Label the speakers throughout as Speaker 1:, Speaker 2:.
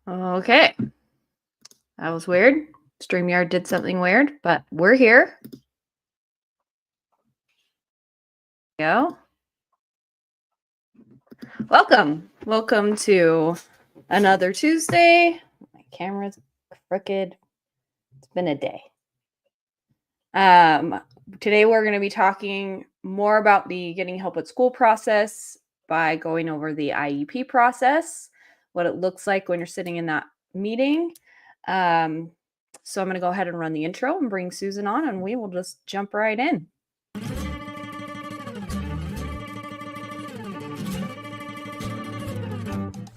Speaker 1: Okay. That was weird. StreamYard did something weird, but we're here. Go. Welcome to another Tuesday. My camera's crooked. It's been a day. Today we're going to be talking more about the getting help at school process by going over the IEP process, what it looks like when you're sitting in that meeting. So I'm going to go ahead and run the intro and bring Susan on, and we will just jump right in.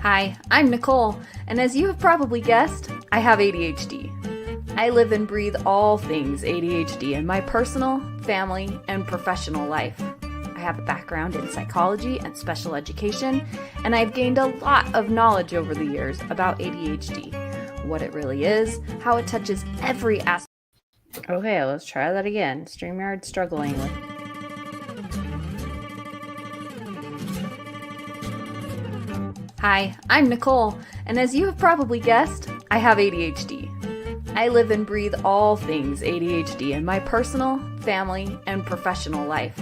Speaker 1: Hi, I'm Nicole, and as you have probably guessed, I have ADHD. I live and breathe all things ADHD in my personal, family, and professional life. I have a background in psychology and special education, and I've gained a lot of knowledge over the years about ADHD, what it really is, how it touches every aspect. Okay, let's try that again. StreamYard's struggling with. Hi, I'm Nicole, and as you have probably guessed, I have ADHD. I live and breathe all things ADHD in my personal, family, and professional life.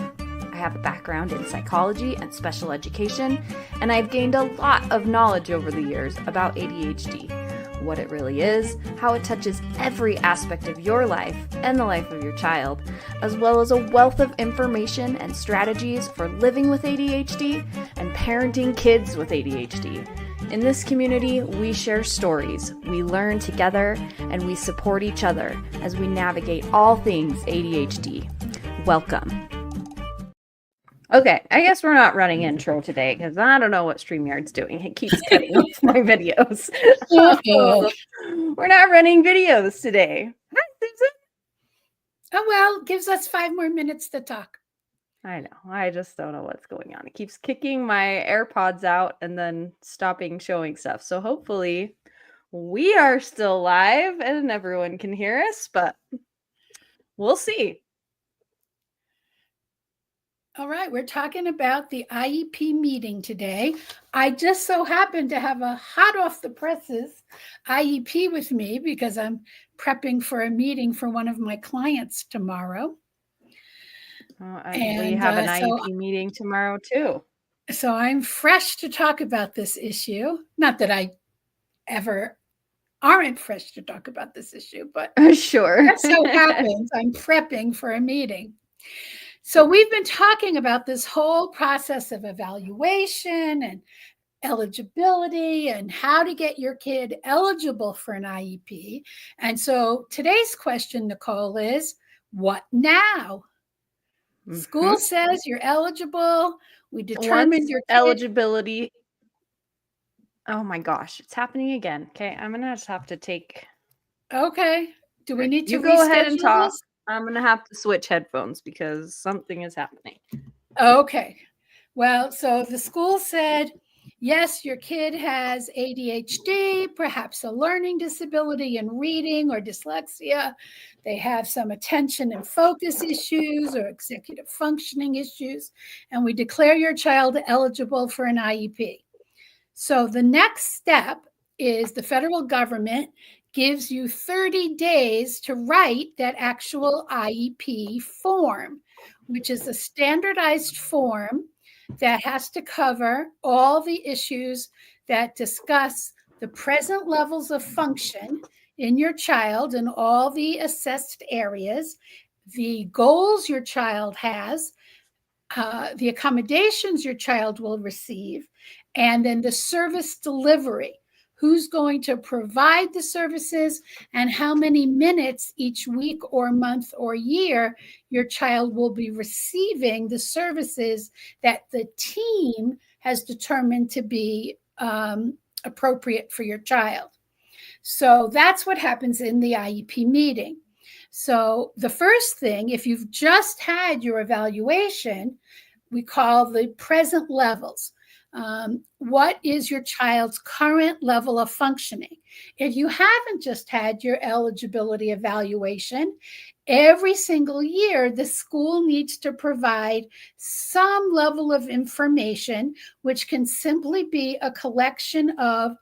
Speaker 1: I have a background in psychology and special education, and I've gained a lot of knowledge over the years about ADHD, what it really is, how it touches every aspect of your life and the life of your child, as well as a wealth of information and strategies for living with ADHD and parenting kids with ADHD. In this community, we share stories, we learn together, and we support each other as we navigate all things ADHD. Welcome. Okay, I guess we're not running intro today because I don't know what StreamYard's doing. It keeps cutting off my videos. We're not running videos today. Hi, Susan.
Speaker 2: Oh, well, gives us 5 more minutes to talk.
Speaker 1: I know. I just don't know what's going on. It keeps kicking my AirPods out and then stopping showing stuff. So hopefully we are still live and everyone can hear us, but we'll see.
Speaker 2: All right, we're talking about the IEP meeting today. I just so happen to have a hot off the presses IEP with me because I'm prepping for a meeting for one of my clients tomorrow.
Speaker 1: We have an IEP meeting tomorrow too.
Speaker 2: So I'm fresh to talk about this issue. Not that I ever aren't fresh to talk about this issue, but
Speaker 1: sure.
Speaker 2: That so happens I'm prepping for a meeting. So we've been talking about this whole process of evaluation and eligibility and how to get your kid eligible for an IEP. And so today's question, Nicole, is what now? Mm-hmm. School says you're eligible. We determined your
Speaker 1: eligibility. Oh my gosh, it's happening again. Okay, I'm gonna just have to take.
Speaker 2: Okay. Do we need to
Speaker 1: go ahead and talk? I'm going to have to switch headphones because something is happening.
Speaker 2: Okay. Well, so the school said, yes, your kid has ADHD, perhaps a learning disability in reading or dyslexia. They have some attention and focus issues or executive functioning issues, and we declare your child eligible for an IEP. So the next step is the federal government gives you 30 days to write that actual IEP form, which is a standardized form that has to cover all the issues that discuss the present levels of function in your child in all the assessed areas, the goals your child has, the accommodations your child will receive, and then the service delivery. Who's going to provide the services and how many minutes each week or month or year your child will be receiving the services that the team has determined to be appropriate for your child. So that's what happens in the IEP meeting. So the first thing, if you've just had your evaluation, we call the present levels. What is your child's current level of functioning? If you haven't just had your eligibility evaluation, every single year, the school needs to provide some level of information, which can simply be a collection of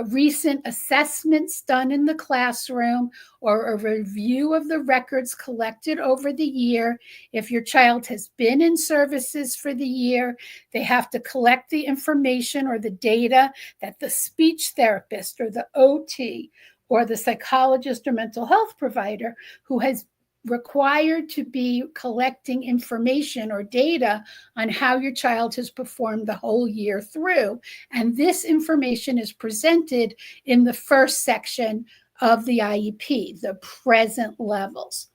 Speaker 2: recent assessments done in the classroom, or a review of the records collected over the year. If your child has been in services for the year, they have to collect the information or the data that the speech therapist or the OT or the psychologist or mental health provider who has required to be collecting information or data on how your child has performed the whole year through. And this information is presented in the first section of the IEP, the present levels.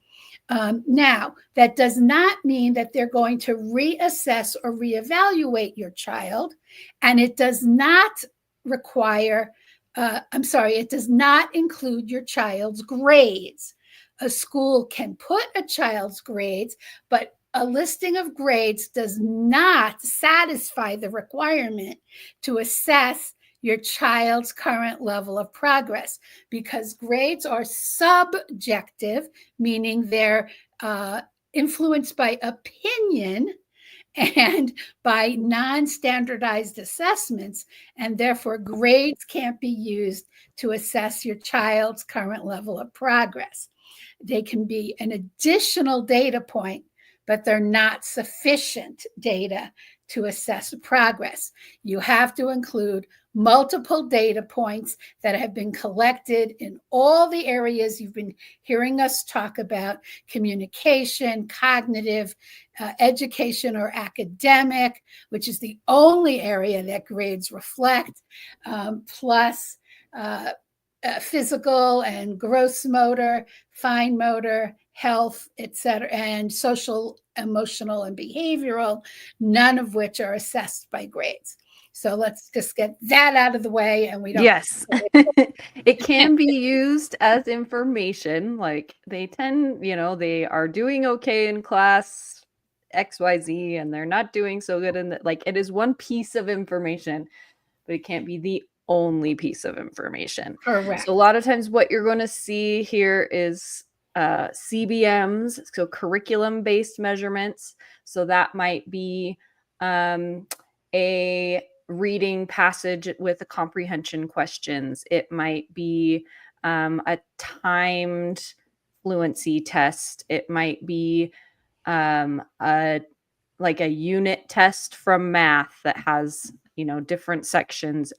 Speaker 2: Now, that does not mean that they're going to reassess or reevaluate your child, and it does not require, it does not include your child's grades. A school can put a child's grades, but a listing of grades does not satisfy the requirement to assess your child's current level of progress, because grades are subjective, meaning they're influenced by opinion and by non-standardized assessments, and therefore grades can't be used to assess your child's current level of progress. They can be an additional data point, but they're not sufficient data to assess progress. You have to include multiple data points that have been collected in all the areas you've been hearing us talk about: communication, cognitive, education or academic, which is the only area that grades reflect, plus physical and gross motor, fine motor, health, etc., and social, emotional, and behavioral, none of which are assessed by grades. So let's just get that out of the way, and we don't.
Speaker 1: Yes, it can be used as information. Like they are doing okay in class XYZ, and they're not doing so good in like it is one piece of information, but it can't be the only piece of information.
Speaker 2: Correct.
Speaker 1: So a lot of times what you're going to see here is CBMs, so curriculum-based measurements. So that might be a reading passage with a comprehension questions. It might be a timed fluency test. It might be a unit test from math that has different sections,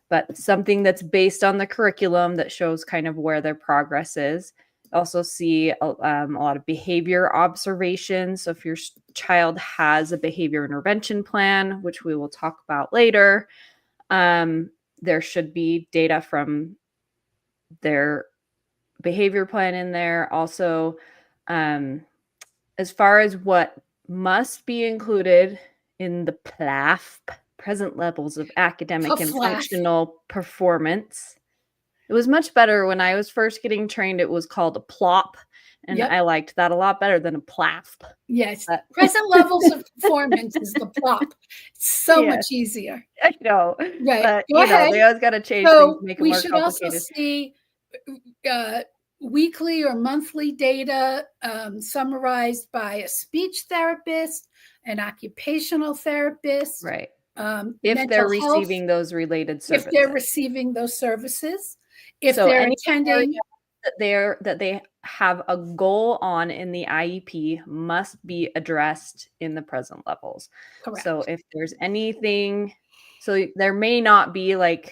Speaker 1: but something that's based on the curriculum that shows kind of where their progress is. Also see a lot of behavior observations. So if your child has a behavior intervention plan, which we will talk about later, there should be data from their behavior plan in there. Also, as far as what must be included in the PLAF, present levels of academic and functional performance. It was much better when I was first getting trained. It was called a plop, and I liked that a lot better than a PLAF.
Speaker 2: Yes, present levels of performance is the plop. It's so much easier.
Speaker 1: I know,
Speaker 2: right?
Speaker 1: But they always got to change things, to make it more complicated.
Speaker 2: We should also see weekly or monthly data summarized by a speech therapist, an occupational therapist,
Speaker 1: right? If they're receiving those related services.
Speaker 2: If they're receiving those services. If they're attending.
Speaker 1: That they have a goal on in the IEP must be addressed in the present levels.
Speaker 2: Correct.
Speaker 1: So if there's anything, so there may not be one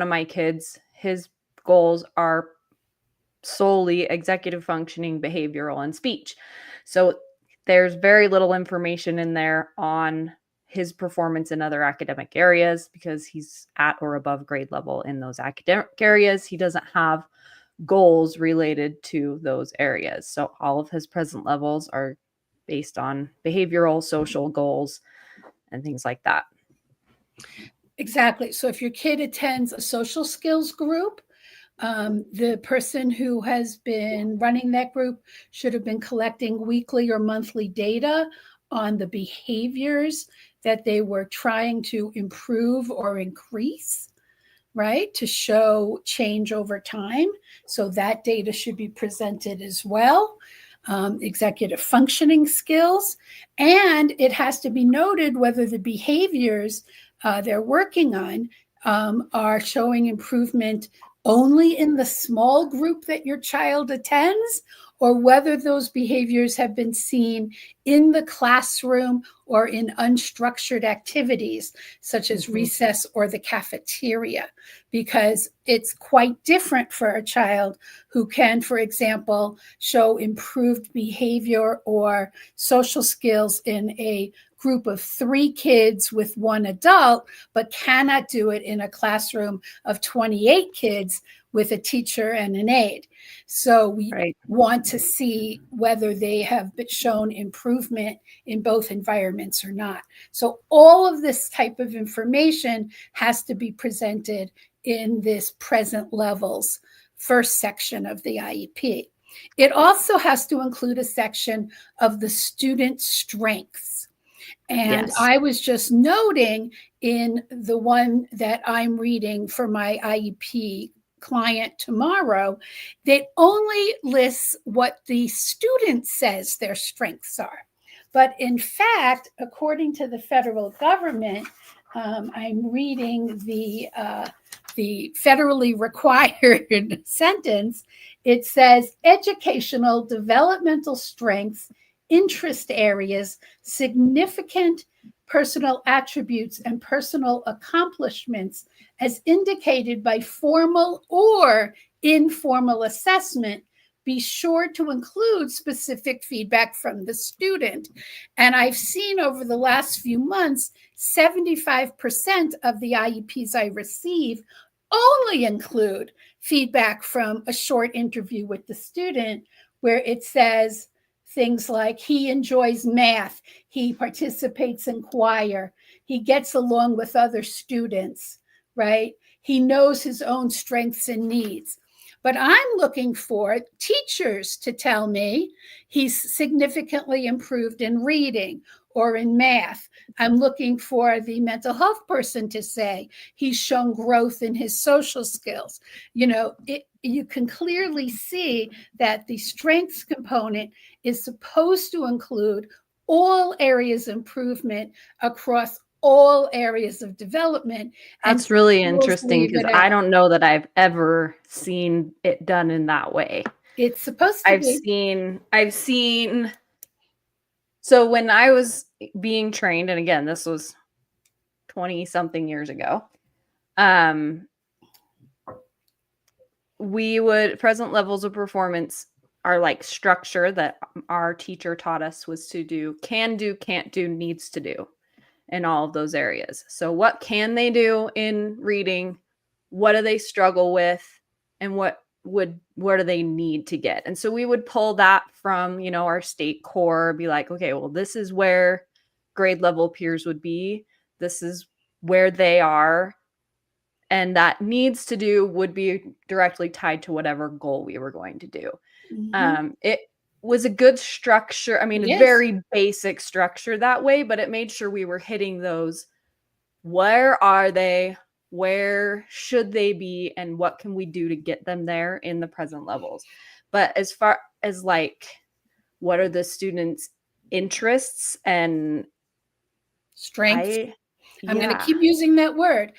Speaker 1: of my kids, his goals are solely executive functioning, behavioral, and speech. So there's very little information in there on his performance in other academic areas because he's at or above grade level in those academic areas. He doesn't have goals related to those areas. So all of his present levels are based on behavioral, social goals, and things like that.
Speaker 2: Exactly. So if your kid attends a social skills group, the person who has been running that group should have been collecting weekly or monthly data on the behaviors that they were trying to improve or increase, right, to show change over time. So that data should be presented as well. Executive functioning skills. And it has to be noted whether the behaviors they're working on are showing improvement only in the small group that your child attends, or whether those behaviors have been seen in the classroom or in unstructured activities such as recess or the cafeteria, because it's quite different for a child who can, for example, show improved behavior or social skills in a group of 3 kids with 1 adult, but cannot do it in a classroom of 28 kids with a teacher and an aide. So we want to see whether they have shown improvement in both environments or not. So all of this type of information has to be presented in this present levels first section of the IEP. It also has to include a section of the student strengths. And I was just noting in the one that I'm reading for my IEP client tomorrow, that only lists what the student says their strengths are. But in fact, according to the federal government, I'm reading the federally required sentence. It says educational developmental strengths, interest areas, significant personal attributes, and personal accomplishments as indicated by formal or informal assessment, be sure to include specific feedback from the student. And I've seen over the last few months, 75% of the IEPs I receive only include feedback from a short interview with the student where it says things like he enjoys math, he participates in choir, he gets along with other students, right? He knows his own strengths and needs. But I'm looking for teachers to tell me he's significantly improved in reading or in math. I'm looking for the mental health person to say he's shown growth in his social skills. You know, you can clearly see that the strengths component is supposed to include all areas of improvement across all areas of development.
Speaker 1: That's really interesting because I don't know that I've ever seen it done in that way.
Speaker 2: It's supposed to be.
Speaker 1: I've seen. So when I was being trained, and again, this was 20 something years ago, present levels of performance are like structure that our teacher taught us was to do, can do, can't do, needs to do in all of those areas. So what can they do in reading? What do they struggle with? And what do they need to get? And so we would pull that from, you know, our state core, be like, okay, well, this is where grade level peers would be. This is where they are. And that needs to do would be directly tied to whatever goal we were going to do. It was a good structure. I mean, a very basic structure that way, but it made sure we were hitting those. Where are they? Where should they be? And what can we do to get them there in the present levels? But as far as like, what are the students' interests and
Speaker 2: strengths? I'm going to keep using that word.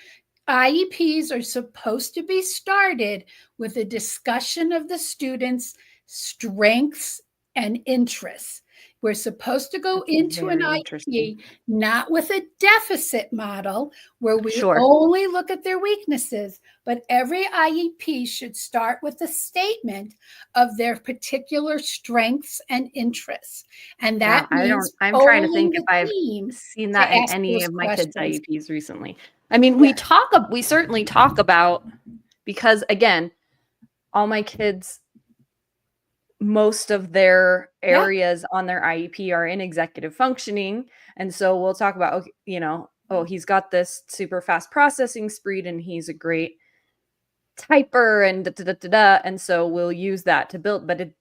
Speaker 2: IEPs are supposed to be started with a discussion of the students' strengths and interests. We're supposed to go into an IEP not with a deficit model where we only look at their weaknesses, but every IEP should start with a statement of their particular strengths and interests. And that means
Speaker 1: I'm trying to think if I've seen that in any of my kids' IEPs recently. I mean, we certainly talk about, because again, all my kids, most of their areas on their IEP are in executive functioning. And so we'll talk about, okay, you know, oh, he's got this super fast processing speed and he's a great typer and da-da-da-da-da. And so we'll use that to build, but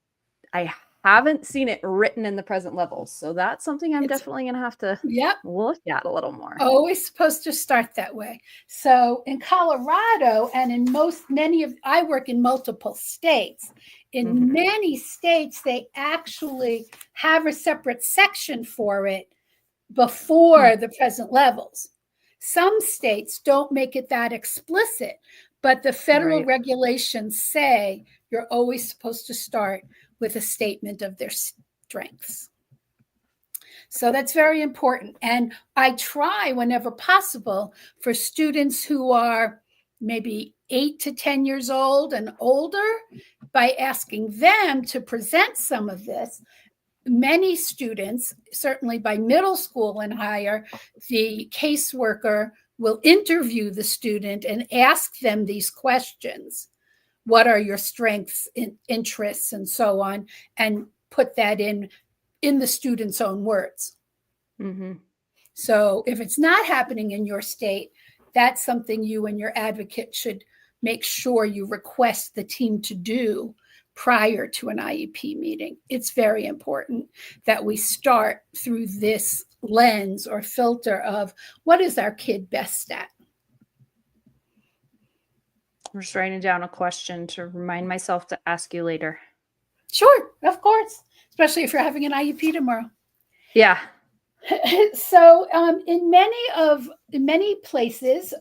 Speaker 1: I haven't seen it written in the present levels. So that's something I'm definitely going to have to look at a little more.
Speaker 2: Always supposed to start that way. So in Colorado and in I work in multiple states. In many states, they actually have a separate section for it before the present levels. Some states don't make it that explicit, but the federal regulations say you're always supposed to start with a statement of their strengths. So that's very important. And I try whenever possible for students who are maybe 8 to 10 years old and older by asking them to present some of this. Many students, certainly by middle school and higher, the caseworker will interview the student and ask them these questions. What are your strengths, interests, and so on, and put that in the student's own words.
Speaker 1: Mm-hmm.
Speaker 2: So if it's not happening in your state, that's something you and your advocate should make sure you request the team to do prior to an IEP meeting. It's very important that we start through this lens or filter of what is our kid best at.
Speaker 1: I'm just writing down a question to remind myself to ask you later.
Speaker 2: Sure, of course, especially if you're having an IEP tomorrow.
Speaker 1: Yeah.
Speaker 2: So in many places,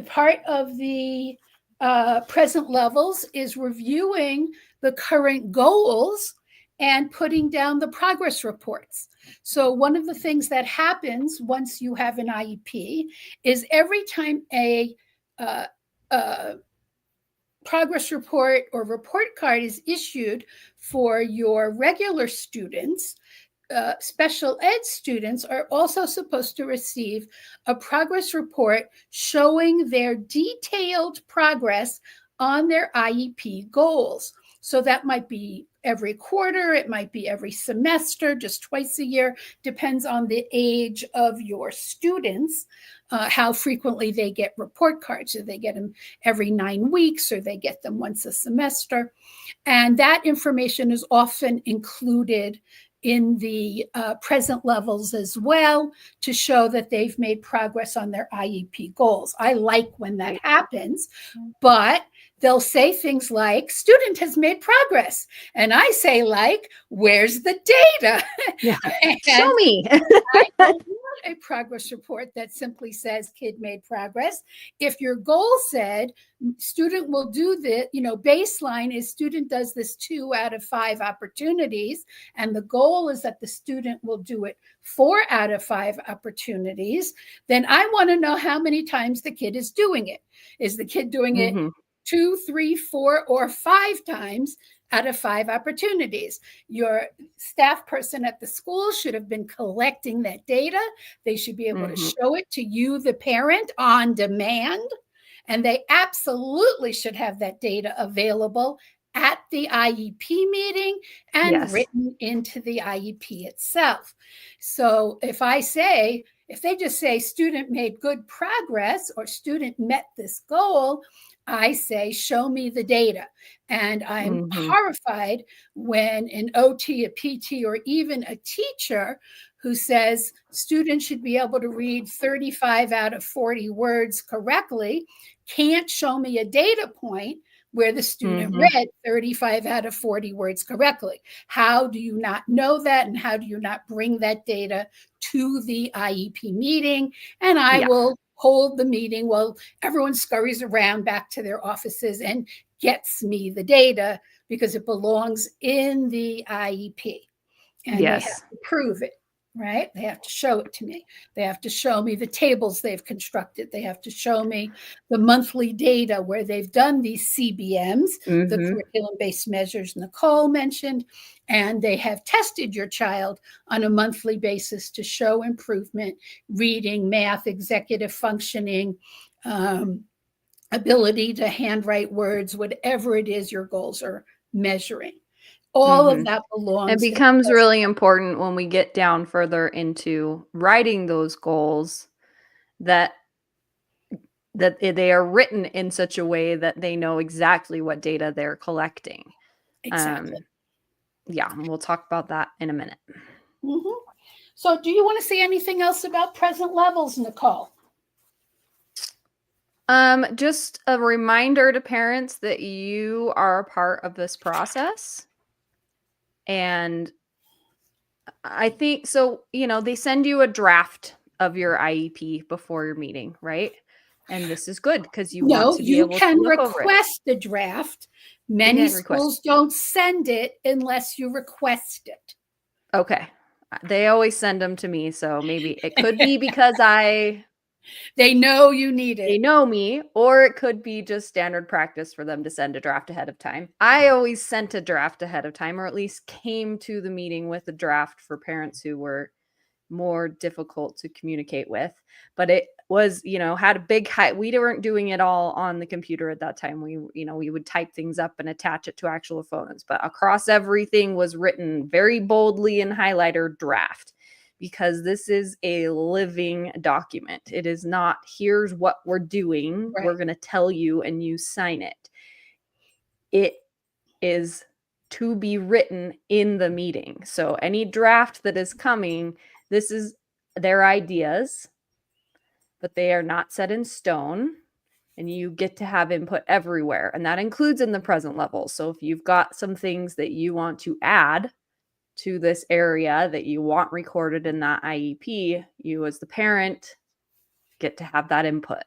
Speaker 2: part of the present levels is reviewing the current goals and putting down the progress reports. So one of the things that happens once you have an IEP is every time a progress report or report card is issued for your regular students, special ed students are also supposed to receive a progress report showing their detailed progress on their IEP goals. So that might be every quarter, it might be every semester, just twice a year, depends on the age of your students, how frequently they get report cards. Do they get them every 9 weeks or they get them once a semester? And that information is often included in the present levels as well to show that they've made progress on their IEP goals. I like when that happens, but they'll say things like, student has made progress. And I say, like, where's the data?
Speaker 1: Yeah. Show me.
Speaker 2: I don't want a progress report that simply says kid made progress. If your goal said student will do this, baseline is student does this 2 out of 5 opportunities, and the goal is that the student will do it 4 out of 5 opportunities, then I want to know how many times the kid is doing it. Is the kid doing it 2, 3, 4, or 5 times out of 5 opportunities? Your staff person at the school should have been collecting that data. They should be able to show it to you, the parent, on demand. And they absolutely should have that data available at the IEP meeting and written into the IEP itself. So if they just say student made good progress or student met this goal, I say, show me the data. And I'm horrified when an OT, a PT, or even a teacher who says students should be able to read 35 out of 40 words correctly can't show me a data point where the student read 35 out of 40 words correctly. How do you not know that? And how do you not bring that data to the IEP meeting? And I will hold the meeting while everyone scurries around back to their offices and gets me the data because it belongs in the IEP. And they have to prove it, right? They have to show it to me. They have to show me the tables they've constructed. They have to show me the monthly data where they've done these CBMs, the curriculum-based measures Nicole mentioned, and they have tested your child on a monthly basis to show improvement, reading, math, executive functioning, ability to handwrite words, whatever it is your goals are measuring. All of that belongs.
Speaker 1: It becomes really important when we get down further into writing those goals that they are written in such a way that they know exactly what data they're collecting.
Speaker 2: Exactly.
Speaker 1: We'll talk about that in a minute.
Speaker 2: So do you want to say anything else about present levels, Nicole?
Speaker 1: Just a reminder to parents that you are a part of this process. And I think so, they send you a draft of your IEP before your meeting, right? And this is good because you
Speaker 2: No,
Speaker 1: want to be
Speaker 2: you
Speaker 1: able
Speaker 2: can
Speaker 1: to look over it.
Speaker 2: request the draft.
Speaker 1: You
Speaker 2: Many
Speaker 1: can request.
Speaker 2: schools don't send it unless you request it.
Speaker 1: Okay. They always send them to me, so maybe it could be because
Speaker 2: They know you need
Speaker 1: they
Speaker 2: it.
Speaker 1: know me, or it could be just standard practice for them to send a draft ahead of time. I always sent a draft ahead of time, or at least came to the meeting with a draft for parents who were more difficult to communicate with. But it was, had a big height. We weren't doing it all on the computer at that time. We would type things up and attach it to actual phones, but across everything was written very boldly in highlighter draft, because this is a living document. It is not, here's what we're doing.
Speaker 2: Right.
Speaker 1: We're going to tell you and you sign it. It is to be written in the meeting. So any draft that is coming, this is their ideas, but they are not set in stone, and you get to have input everywhere. And that includes in the present level. So if you've got some things that you want to add to this area that you want recorded in that IEP, you as the parent get to have that input.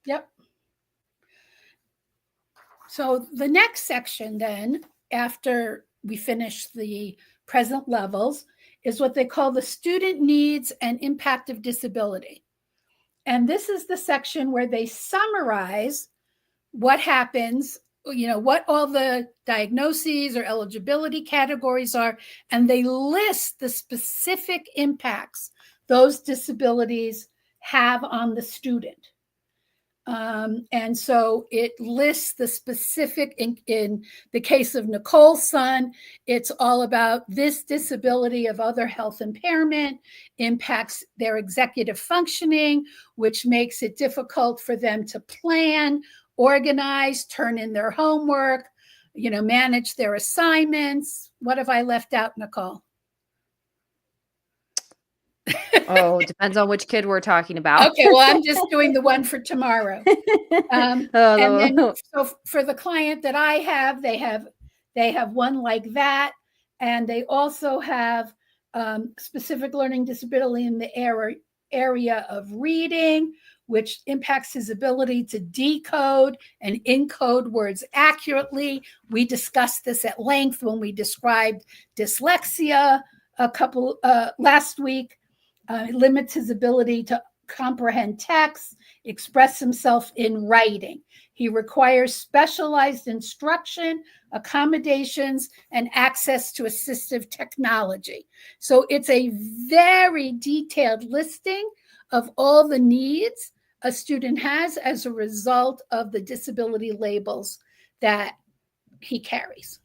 Speaker 2: Yep. So the next section then, after we finish the present levels, is what they call the student needs and impact of disability. And this is the section where they summarize what happens, what all the diagnoses or eligibility categories are, and they list the specific impacts those disabilities have on the student. And so it lists the specific, in the case of Nicole's son, it's all about this disability of other health impairment impacts their executive functioning, which makes it difficult for them to plan, organize, turn in their homework, manage their assignments. What have I left out, Nicole?
Speaker 1: Oh, it depends on which kid we're talking about.
Speaker 2: Okay, well, I'm just doing the one for tomorrow. And then, so for the client that I have, they have one like that, and they also have specific learning disability in the area of reading, which impacts his ability to decode and encode words accurately. We discussed this at length when we described dyslexia last week. It limits his ability to comprehend text, express himself in writing. He requires specialized instruction, accommodations, and access to assistive technology. So it's a very detailed listing of all the needs a student has as a result of the disability labels that he carries.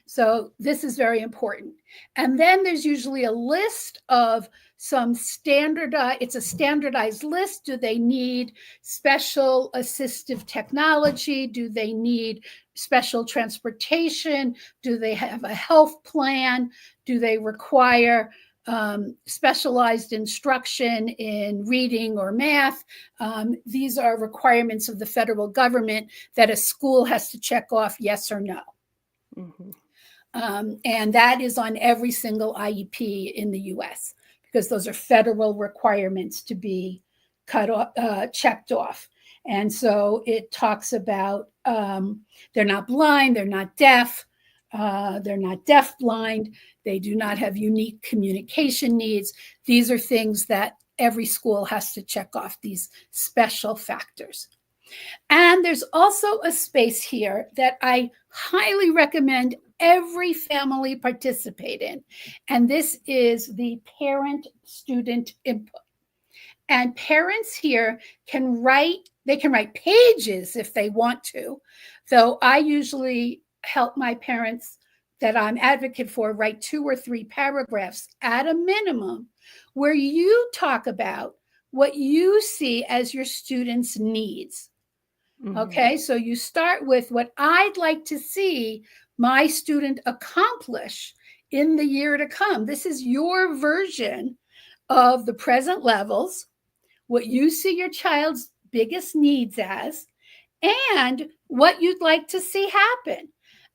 Speaker 2: So this is very important. And then there's usually a list of some it's a standardized list. Do they need special assistive technology? Do they need special transportation? Do they have a health plan? Do they require specialized instruction in reading or math? These are requirements of the federal government that a school has to check off yes or no. Mm-hmm. And that is on every single IEP in the US, because those are federal requirements to be checked off. And so it talks about they're not blind, they're not deaf, they're not deaf-blind, they do not have unique communication needs. These are things that every school has to check off, these special factors. And there's also a space here that I highly recommend every family participate in. And this is the parent-student input. And parents here can write pages if they want to, though I usually help my parents that I'm advocate for write 2 or 3 paragraphs at a minimum, where you talk about what you see as your students' needs. Mm-hmm. Okay, so you start with what I'd like to see my student accomplish in the year to come. This is your version of the present levels, what you see your child's biggest needs as, and what you'd like to see happen.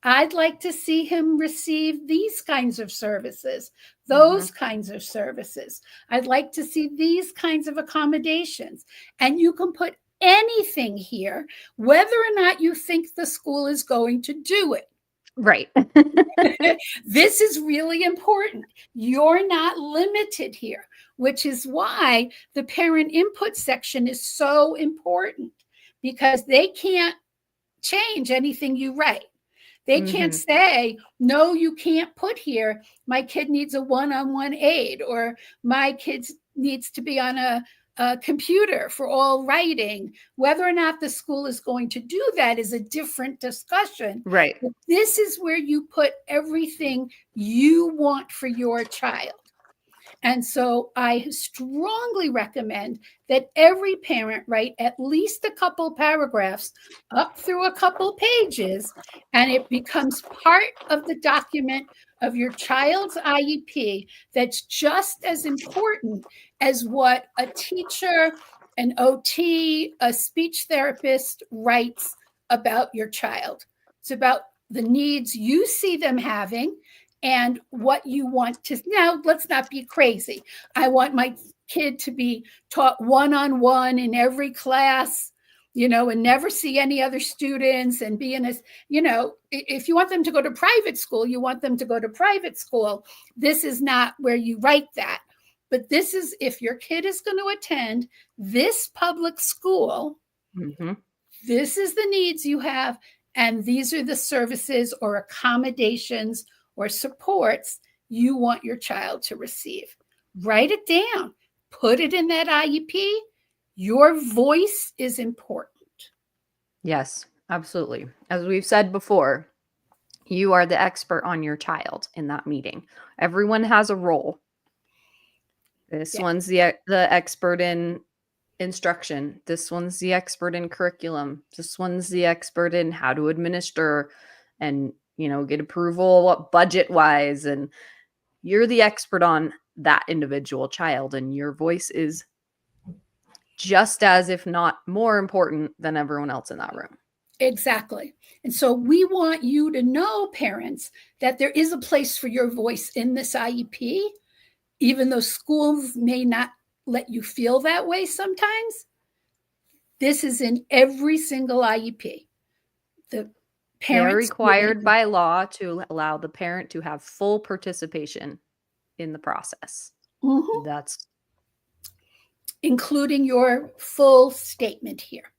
Speaker 2: I'd like to see him receive these kinds of services, those kinds of services. I'd like to see these kinds of accommodations. And you can put anything here, whether or not you think the school is going to do it.
Speaker 1: Right.
Speaker 2: This is really important. You're not limited here, which is why the parent input section is so important, because they can't change anything you write. They can't say, no, you can't put here, my kid needs a one-on-one aid, or my kid needs to be on a computer for all writing. Whether or not the school is going to do that is a different discussion.
Speaker 1: Right.
Speaker 2: But this is where you put everything you want for your child. And so I strongly recommend that every parent write at least a couple paragraphs up through a couple pages, and it becomes part of the document of your child's IEP that's just as important as what a teacher, an OT, a speech therapist writes about your child. It's about the needs you see them having and what you want to. Now, let's not be crazy. I want my kid to be taught one-on-one in every class, and never see any other students, and be in a, if you want them to go to private school, you want them to go to private school. This is not where you write that. But this is, if your kid is going to attend this public school, this is the needs you have, and these are the services or accommodations or supports you want your child to receive. Write it down. Put it in that IEP. Your voice is important.
Speaker 1: Yes, absolutely. As we've said before, you are the expert on your child in that meeting. Everyone has a role. This one's the expert in instruction. This one's the expert in curriculum. This one's the expert in how to administer and get approval budget-wise, and you're the expert on that individual child, and your voice is just as, if not more important than everyone else in that room.
Speaker 2: Exactly. And so we want you to know, parents, that there is a place for your voice in this IEP, even though schools may not let you feel that way sometimes. This is in every single IEP.
Speaker 1: They're required by law to allow the parent to have full participation in the process. That's
Speaker 2: including your full statement here.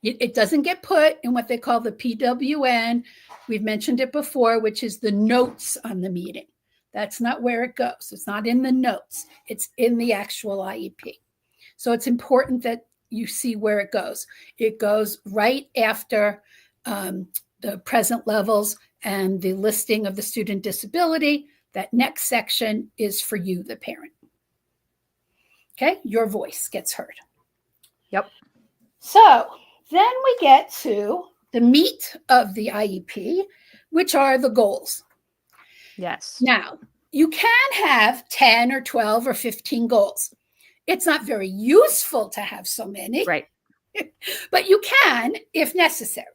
Speaker 2: It doesn't get put in what they call the PWN. We've mentioned it before, which is the notes on the meeting. That's not where it goes. It's not in the notes. It's in the actual IEP. So it's important that you see where it goes. It goes right after the present levels and the listing of the student disability. That next section is for you, the parent. Okay, your voice gets heard.
Speaker 1: Yep.
Speaker 2: So then we get to the meat of the IEP, which are the goals.
Speaker 1: Yes.
Speaker 2: Now, you can have 10 or 12 or 15 goals. It's not very useful to have so many.
Speaker 1: Right.
Speaker 2: But you can if necessary.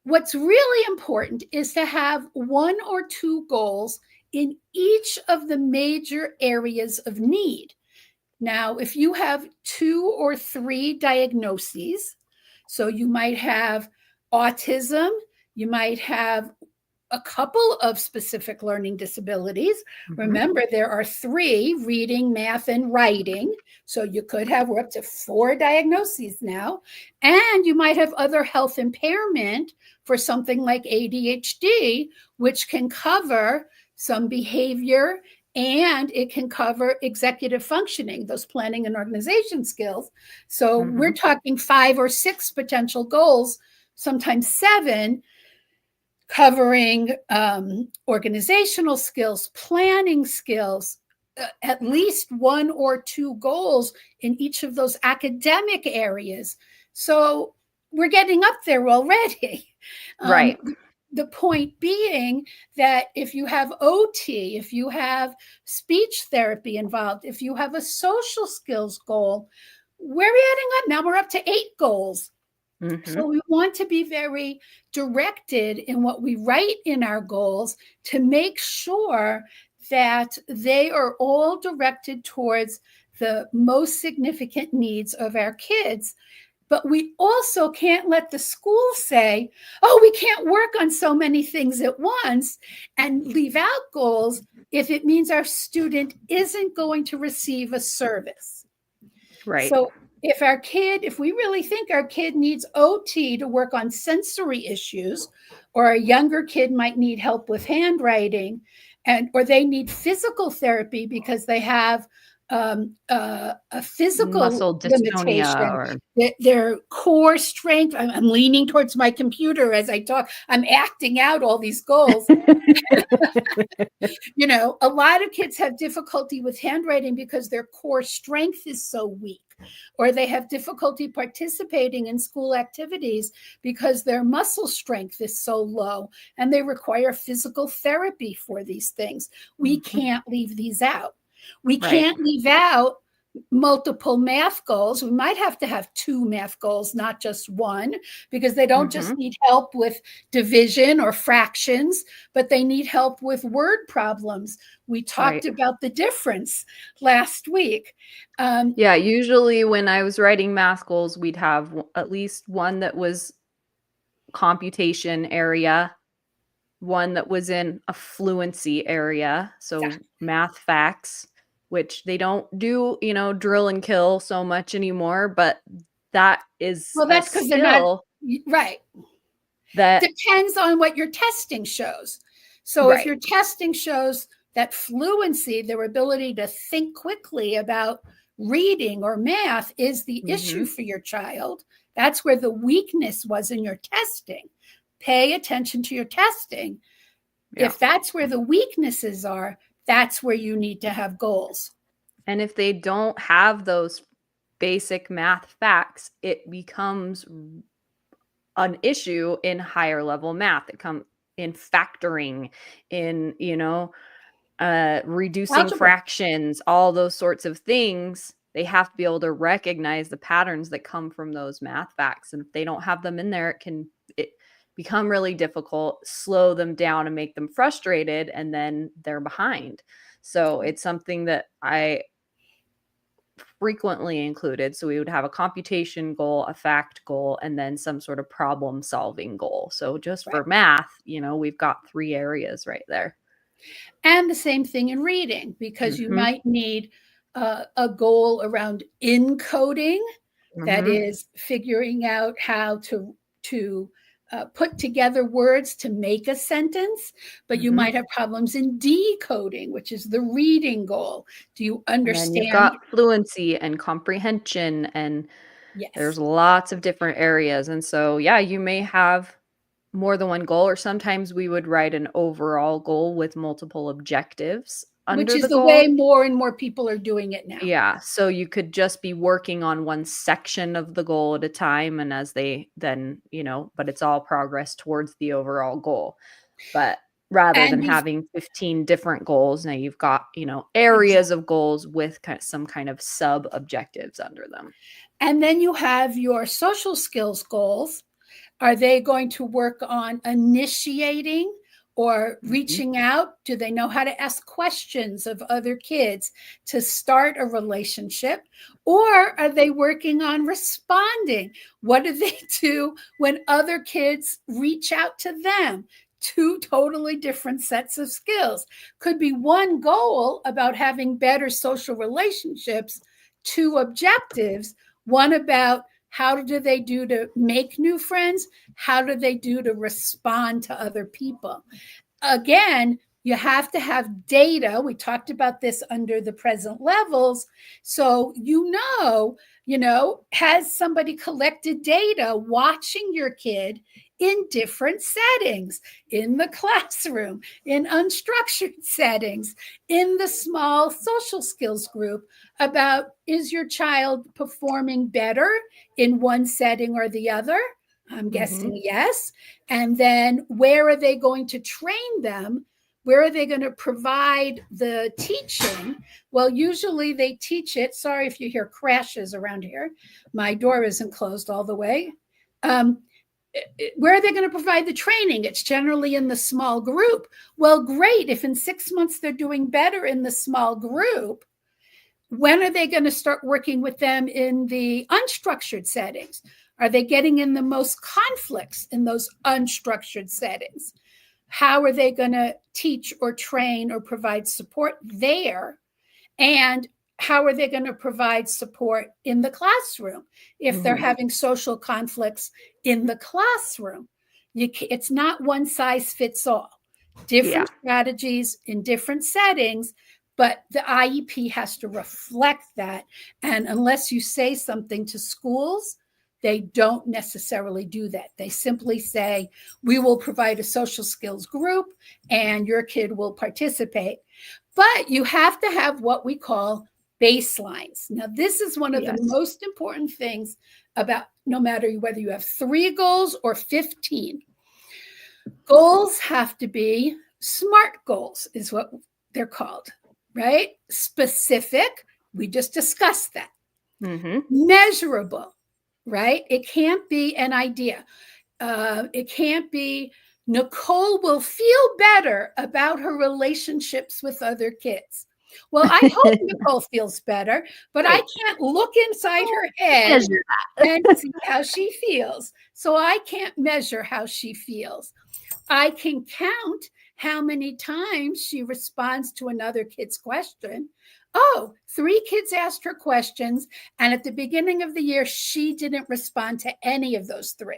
Speaker 2: What's really important is to have 1 or 2 goals in each of the major areas of need. Now, if you have 2 or 3 diagnoses, so you might have autism, you might have a couple of specific learning disabilities. Remember, there are 3: reading, math, and writing. So you could have, we're up to 4 diagnoses now. And you might have other health impairment for something like ADHD, which can cover some behavior, and it can cover executive functioning, those planning and organization skills. So we're talking 5 or 6 potential goals, sometimes 7, covering organizational skills, planning skills, at least 1 or 2 goals in each of those academic areas. So we're getting up there already.
Speaker 1: Right.
Speaker 2: The point being that if you have OT, if you have speech therapy involved, if you have a social skills goal, we're adding up. Now we're up to 8 goals So
Speaker 1: Mm-hmm.
Speaker 2: we want to be very directed in what we write in our goals to make sure that they are all directed towards the most significant needs of our kids. But we also can't let the school say, oh, we can't work on so many things at once and leave out goals if it means our student isn't going to receive a service.
Speaker 1: Right.
Speaker 2: So if we really think our kid needs OT to work on sensory issues, or a younger kid might need help with handwriting, or they need physical therapy because they have a physical
Speaker 1: Muscle dystonia
Speaker 2: limitation,
Speaker 1: or
Speaker 2: their core strength. I'm leaning towards my computer as I talk. I'm acting out all these goals. A lot of kids have difficulty with handwriting because their core strength is so weak, or they have difficulty participating in school activities because their muscle strength is so low, and they require physical therapy for these things. We
Speaker 1: Mhm.
Speaker 2: can't leave these out. We
Speaker 1: Right.
Speaker 2: can't leave out multiple math goals. We might have to have 2 math goals, not just one, because they don't
Speaker 1: Mm-hmm.
Speaker 2: just need help with division or fractions, but they need help with word problems. We talked
Speaker 1: Right.
Speaker 2: about the difference last week.
Speaker 1: Yeah, usually when I was writing math goals, we'd have at least one that was computation area, one that was in a fluency area,
Speaker 2: Yeah.
Speaker 1: so math facts, which they don't do, drill and kill so much anymore, but that is
Speaker 2: Well,
Speaker 1: a
Speaker 2: that's because they're not
Speaker 1: skill
Speaker 2: right.
Speaker 1: that
Speaker 2: Depends on what your testing shows. So if
Speaker 1: right.
Speaker 2: your testing shows that fluency, their ability to think quickly about reading or math, is the issue
Speaker 1: Mhm.
Speaker 2: for your child, that's where the weakness was in your testing. Pay attention to your testing.
Speaker 1: Yeah.
Speaker 2: If that's where the weaknesses are, that's where you need to have goals.
Speaker 1: And if they don't have those basic math facts, it becomes an issue in higher level math. It come in factoring, in, reducing
Speaker 2: Algebra.
Speaker 1: fractions, all those sorts of things. They have to be able to recognize the patterns that come from those math facts. And if they don't have them in there, it become really difficult, slow them down and make them frustrated, and then they're behind. So it's something that I frequently included. So we would have a computation goal, a fact goal, and then some sort of problem solving goal. So just
Speaker 2: Right.
Speaker 1: for math, we've got 3 areas right there.
Speaker 2: And the same thing in reading, because you
Speaker 1: Mhm.
Speaker 2: might need a goal around encoding, that
Speaker 1: Mhm.
Speaker 2: is figuring out how to put together words to make a sentence, but you
Speaker 1: Mhm.
Speaker 2: might have problems in decoding, which is the reading goal. Do you
Speaker 1: And then you've
Speaker 2: understand?
Speaker 1: got fluency and comprehension, and
Speaker 2: Yes.
Speaker 1: there's lots of different areas. And so, yeah, you may have more than one goal, or sometimes we would write an overall goal with multiple objectives
Speaker 2: Which
Speaker 1: under
Speaker 2: is
Speaker 1: the
Speaker 2: the way
Speaker 1: goal.
Speaker 2: more and more people are doing it now.
Speaker 1: Yeah, so you could just be working on one section of the goal at a time, and as they then, but it's all progress towards the overall goal. But rather
Speaker 2: And
Speaker 1: than
Speaker 2: you've
Speaker 1: having 15 different goals, now you've got, areas
Speaker 2: exactly.
Speaker 1: of goals with some kind of sub objectives under them.
Speaker 2: And then you have your social skills goals. Are they going to work on initiating or
Speaker 1: Mhm.
Speaker 2: reaching out? Do they know how to ask questions of other kids to start a relationship? Or are they working on responding? What do they do when other kids reach out to them? 2 totally different sets of skills. Could be one goal about having better social relationships, 2 objectives, one about how do they do to make new friends? How do they do to respond to other people? Again, you have to have data. We talked about this under the present levels. So, has somebody collected data watching your kid in different settings, in the classroom, in unstructured settings, in the small social skills group, about is your child performing better in one setting or the other? I'm
Speaker 1: Mhm.
Speaker 2: guessing yes. And then where are they going to train them? Where are they going to provide the teaching? Well, usually they teach it. Sorry if you hear crashes around here. My door isn't closed all the way. Where are they going to provide the training? It's generally in the small group. Well, great. If in 6 months they're doing better in the small group, when are they going to start working with them in the unstructured settings? Are they getting in the most conflicts in those unstructured settings? How are they going to teach or train or provide support there? And how are they going to provide support in the classroom if they're having social conflicts in the classroom? It's not one size fits all. Different strategies in different settings, but the IEP has to reflect that. And unless you say something to schools, they don't necessarily do that. They simply say, we will provide a social skills group and your kid will participate. But you have to have what we call baselines. Now, this is one of the most important things about no matter whether you have 3 goals or 15. Goals have to be SMART goals, is what they're called, right? Specific, we just discussed that. Measurable, right? It can't be an idea. It can't be Nicole will feel better about her relationships with other kids. Well, I hope Nicole feels better, but I can't look inside her head and see how she feels. So I can't measure how she feels. I can count how many times she responds to another kid's question. Oh, 3 kids asked her questions, and at the beginning of the year, she didn't respond to any of those 3.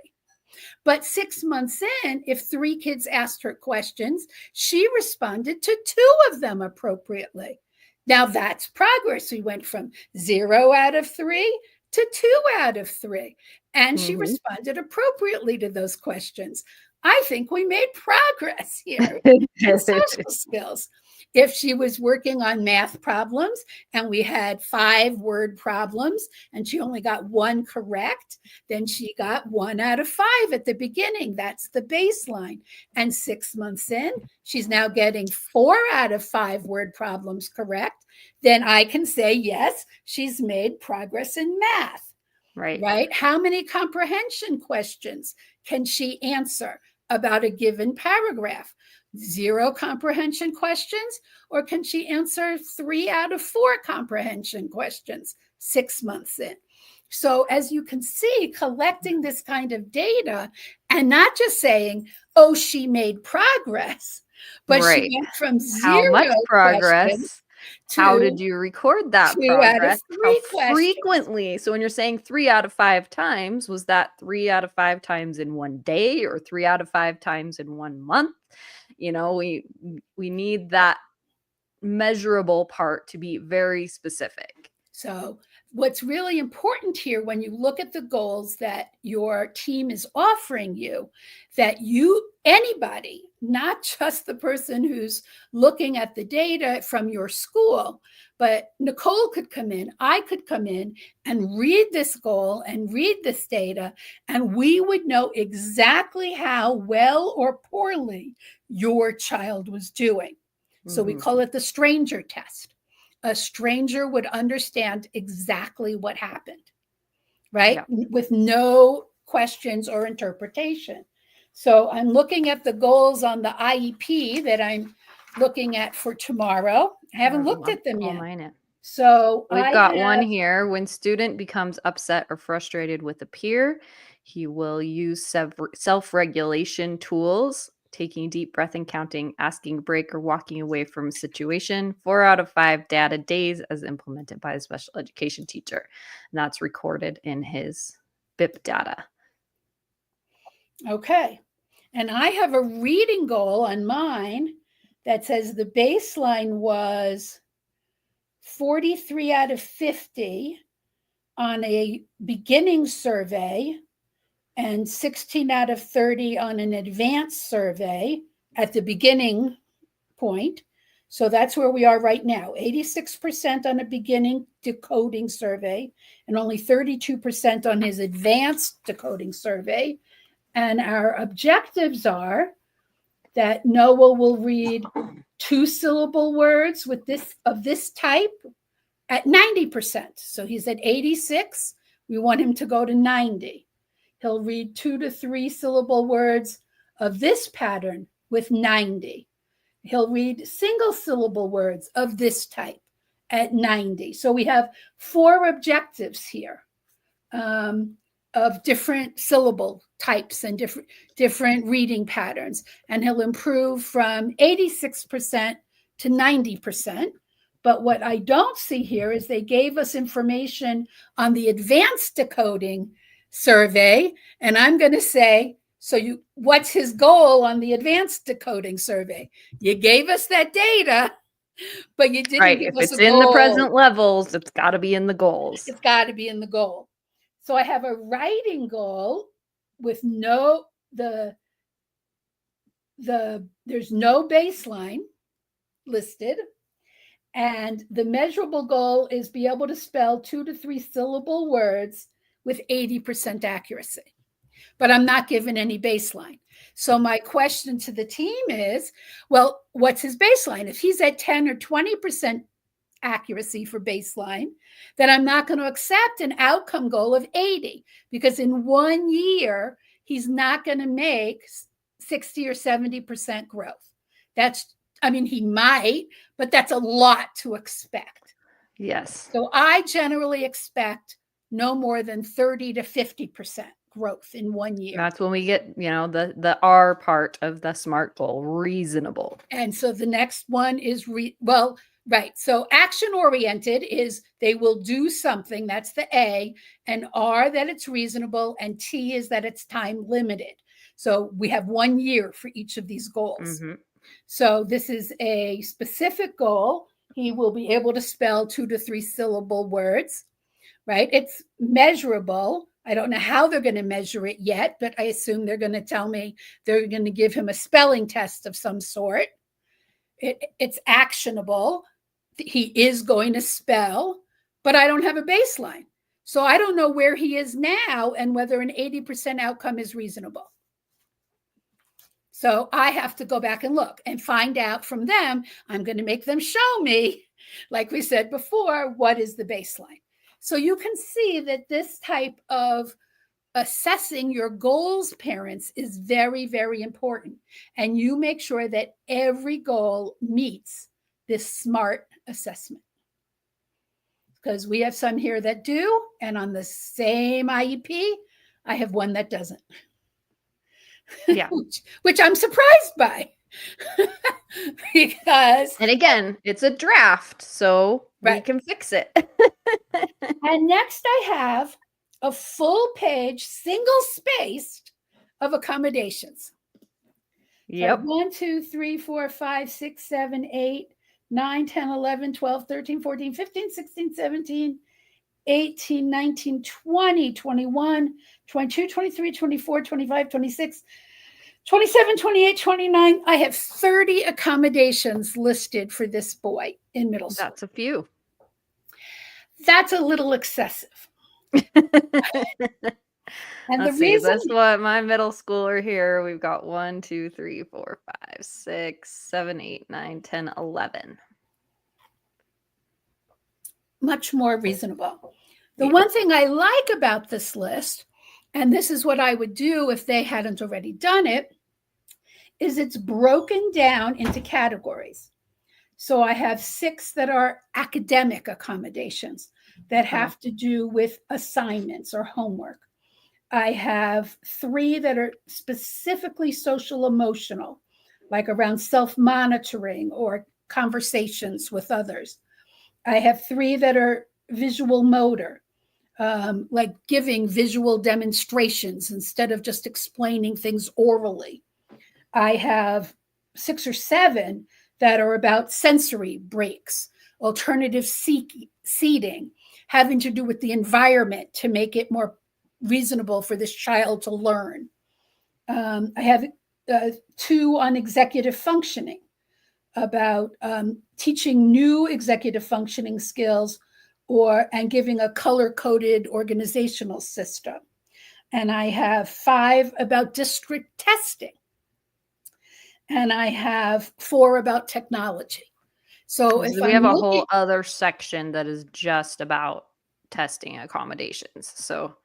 Speaker 2: But 6 months in, if 3 kids asked her questions, she responded to 2 of them appropriately. Now that's progress. We went from 0 out of 3 to 2 out of 3. And she responded appropriately to those questions. I think we made progress here in social skills. If she was working on math problems and we had 5 word problems and she only got 1 correct, then she got 1 out of 5 at the beginning. That's the baseline. And 6 months in, she's now getting 4 out of 5 word problems correct. Then I can say, yes, she's made progress in math. Right? How many comprehension questions can she answer about a given paragraph? 0 comprehension questions, or can she answer 3 out of 4 comprehension questions 6 months in? So as you can see, collecting this kind of data and not just saying, oh, she made progress, but she went from 0
Speaker 1: how much progress? How did you record that
Speaker 2: 2
Speaker 1: progress?
Speaker 2: How
Speaker 1: frequently? So when you're saying 3 out of 5 times, was that 3 out of 5 times in one day or 3 out of 5 times in 1 month? We need that measurable part to be very specific.
Speaker 2: So what's really important here when you look at the goals that your team is offering you, that anybody, not just the person who's looking at the data from your school, but Nicole could come in, I could come in and read this goal and read this data, and we would know exactly how well or poorly your child was doing. So we call it the stranger test. A stranger would understand exactly what happened, right? With no questions or interpretation. So I'm looking at the goals on the IEP that I'm looking at for tomorrow. I haven't looked at them yet. So
Speaker 1: we've got one here. When student becomes upset or frustrated with a peer, he will use self-regulation tools, taking deep breath and counting, asking a break, or walking away from a situation. 4 out of 5 data days as implemented by a special education teacher. And that's recorded in his BIP data.
Speaker 2: Okay. And I have a reading goal on mine that says the baseline was 43 out of 50 on a beginning survey and 16 out of 30 on an advanced survey at the beginning point. So that's where we are right now, 86% on a beginning decoding survey and only 32% on his advanced decoding survey. And our objectives are that Noah will read 2-syllable words of this type at 90%. So he's at 86. We want him to go to 90. He'll read 2 to 3 syllable words of this pattern with 90. He'll read single syllable words of this type at 90. So we have 4 objectives here of different syllable types and different reading patterns. And he'll improve from 86% to 90%. But what I don't see here is they gave us information on the advanced decoding survey. And I'm going to say, so what's his goal on the advanced decoding survey? You gave us that data, but you didn't give us a goal. If
Speaker 1: it's in the present levels, it's got to be in the goals.
Speaker 2: It's got to be in the goal. So I have a writing goal with there's no baseline listed. And the measurable goal is be able to spell 2 to 3 syllable words with 80% accuracy. But I'm not given any baseline. So my question to the team is, well, what's his baseline? If he's at 10 or 20% accuracy for baseline, then I'm not going to accept an outcome goal of 80, because in 1 year, he's not going to make 60 or 70% growth. He might, but that's a lot to expect.
Speaker 1: Yes.
Speaker 2: So I generally expect no more than 30 to 50% growth in 1 year.
Speaker 1: That's when we get, the R part of the SMART goal, reasonable.
Speaker 2: And so the next one is, right. So action-oriented is they will do something. That's the A. And R, that it's reasonable. And T is that it's time limited. So we have 1 year for each of these goals.
Speaker 1: Mm-hmm.
Speaker 2: So this is a specific goal. He will be able to spell 2 to 3 syllable words, right? It's measurable. I don't know how they're going to measure it yet, but I assume they're going to tell me they're going to give him a spelling test of some sort. It's actionable. He is going to spell, but I don't have a baseline. So I don't know where he is now and whether an 80% outcome is reasonable. So I have to go back and look and find out from them. I'm going to make them show me, like we said before, what is the baseline. So you can see that this type of assessing your goals, parents, is very, very important. And you make sure that every goal meets this SMART assessment. Because we have some here that do, and on the same IEP, I have one that doesn't.
Speaker 1: Yeah.
Speaker 2: which I'm surprised by. Because,
Speaker 1: and again, it's a draft, so we can fix it.
Speaker 2: And next I have a full page, single spaced of accommodations.
Speaker 1: Yep.
Speaker 2: So 1, 2, 3, 4, 5, 6, 7, 8, 9, 10, 11, 12, 13, 14, 15, 16, 17, 18, 19, 20, 21, 22, 23, 24, 25, 26, 27, 28, 29. I have 30 accommodations listed for this boy in middle school.
Speaker 1: That's a few.
Speaker 2: That's a little excessive. And
Speaker 1: Let's see, that's what my middle schooler here. We've got 1, 2, 3, 4, 5, 6, 7, 8, 9, 10, 11.
Speaker 2: Much more reasonable. The one thing I like about this list, and this is what I would do if they hadn't already done it, is it's broken down into categories. So I have 6 that are academic accommodations that have to do with assignments or homework. I have 3 that are specifically social emotional, like around self-monitoring or conversations with others. I have 3 that are visual motor, like giving visual demonstrations instead of just explaining things orally. I have 6 or 7 that are about sensory breaks, alternative seating, having to do with the environment to make it more reasonable for this child to learn. I have 2 on executive functioning, about teaching new executive functioning skills and giving a color-coded organizational system. And I have 5 about district testing. And I have 4 about technology. So if
Speaker 1: we have a whole other section that is just about testing accommodations. So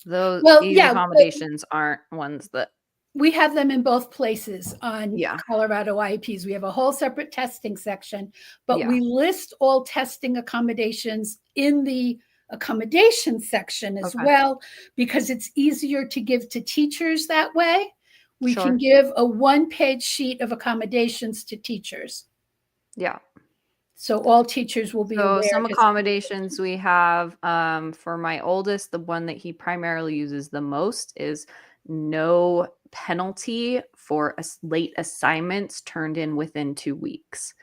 Speaker 1: These accommodations aren't ones that.
Speaker 2: We have them in both places on
Speaker 1: Yeah.
Speaker 2: Colorado IEPs. We have a whole separate testing section, but
Speaker 1: Yeah.
Speaker 2: we list all testing accommodations in the accommodation section as well, because it's easier to give to teachers that way. We can give a 1-page sheet of accommodations to teachers.
Speaker 1: Yeah.
Speaker 2: So all teachers will be aware.
Speaker 1: Some accommodations we have, for my oldest, the one that he primarily uses the most is no penalty for late assignments turned in within 2 weeks.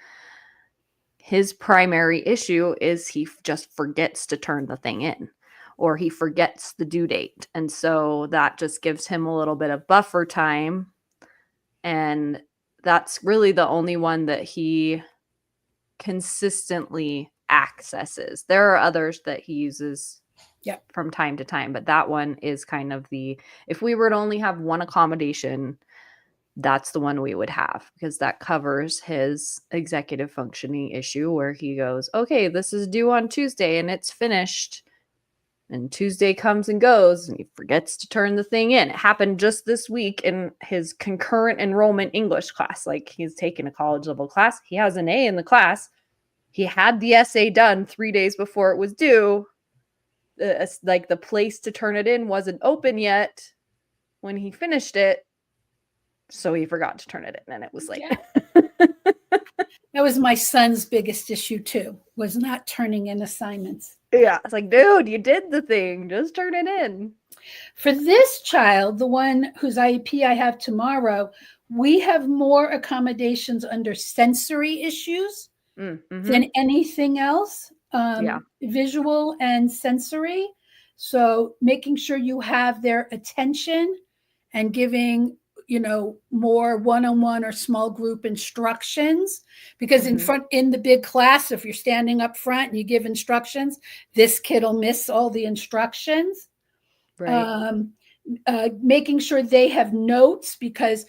Speaker 1: His primary issue is he just forgets to turn the thing in, or he forgets the due date. And so that just gives him a little bit of buffer time. And that's really the only one that he consistently accesses. There are others that he uses from time to time, but that one is kind of if we were to only have one accommodation, that's the one we would have, because that covers his executive functioning issue where he goes, okay, this is due on Tuesday and it's finished. And Tuesday comes and goes and he forgets to turn the thing in. It happened just this week in his concurrent enrollment English class. Like, he's taking a college level class. He has an A in the class. He had the essay done 3 days before it was due. Like, the place to turn it in wasn't open yet when he finished it. So he forgot to turn it in and it was late.
Speaker 2: That was my son's biggest issue too, was not turning in assignments.
Speaker 1: Yeah. It's like, dude, you did the thing. Just turn it in.
Speaker 2: For this child, the one whose IEP I have tomorrow, we have more accommodations under sensory issues than anything else, visual and sensory. So making sure you have their attention and giving, more one-on-one or small group instructions, because in the big class, if you're standing up front and you give instructions, this kid will miss all the instructions. Right. Making sure they have notes, because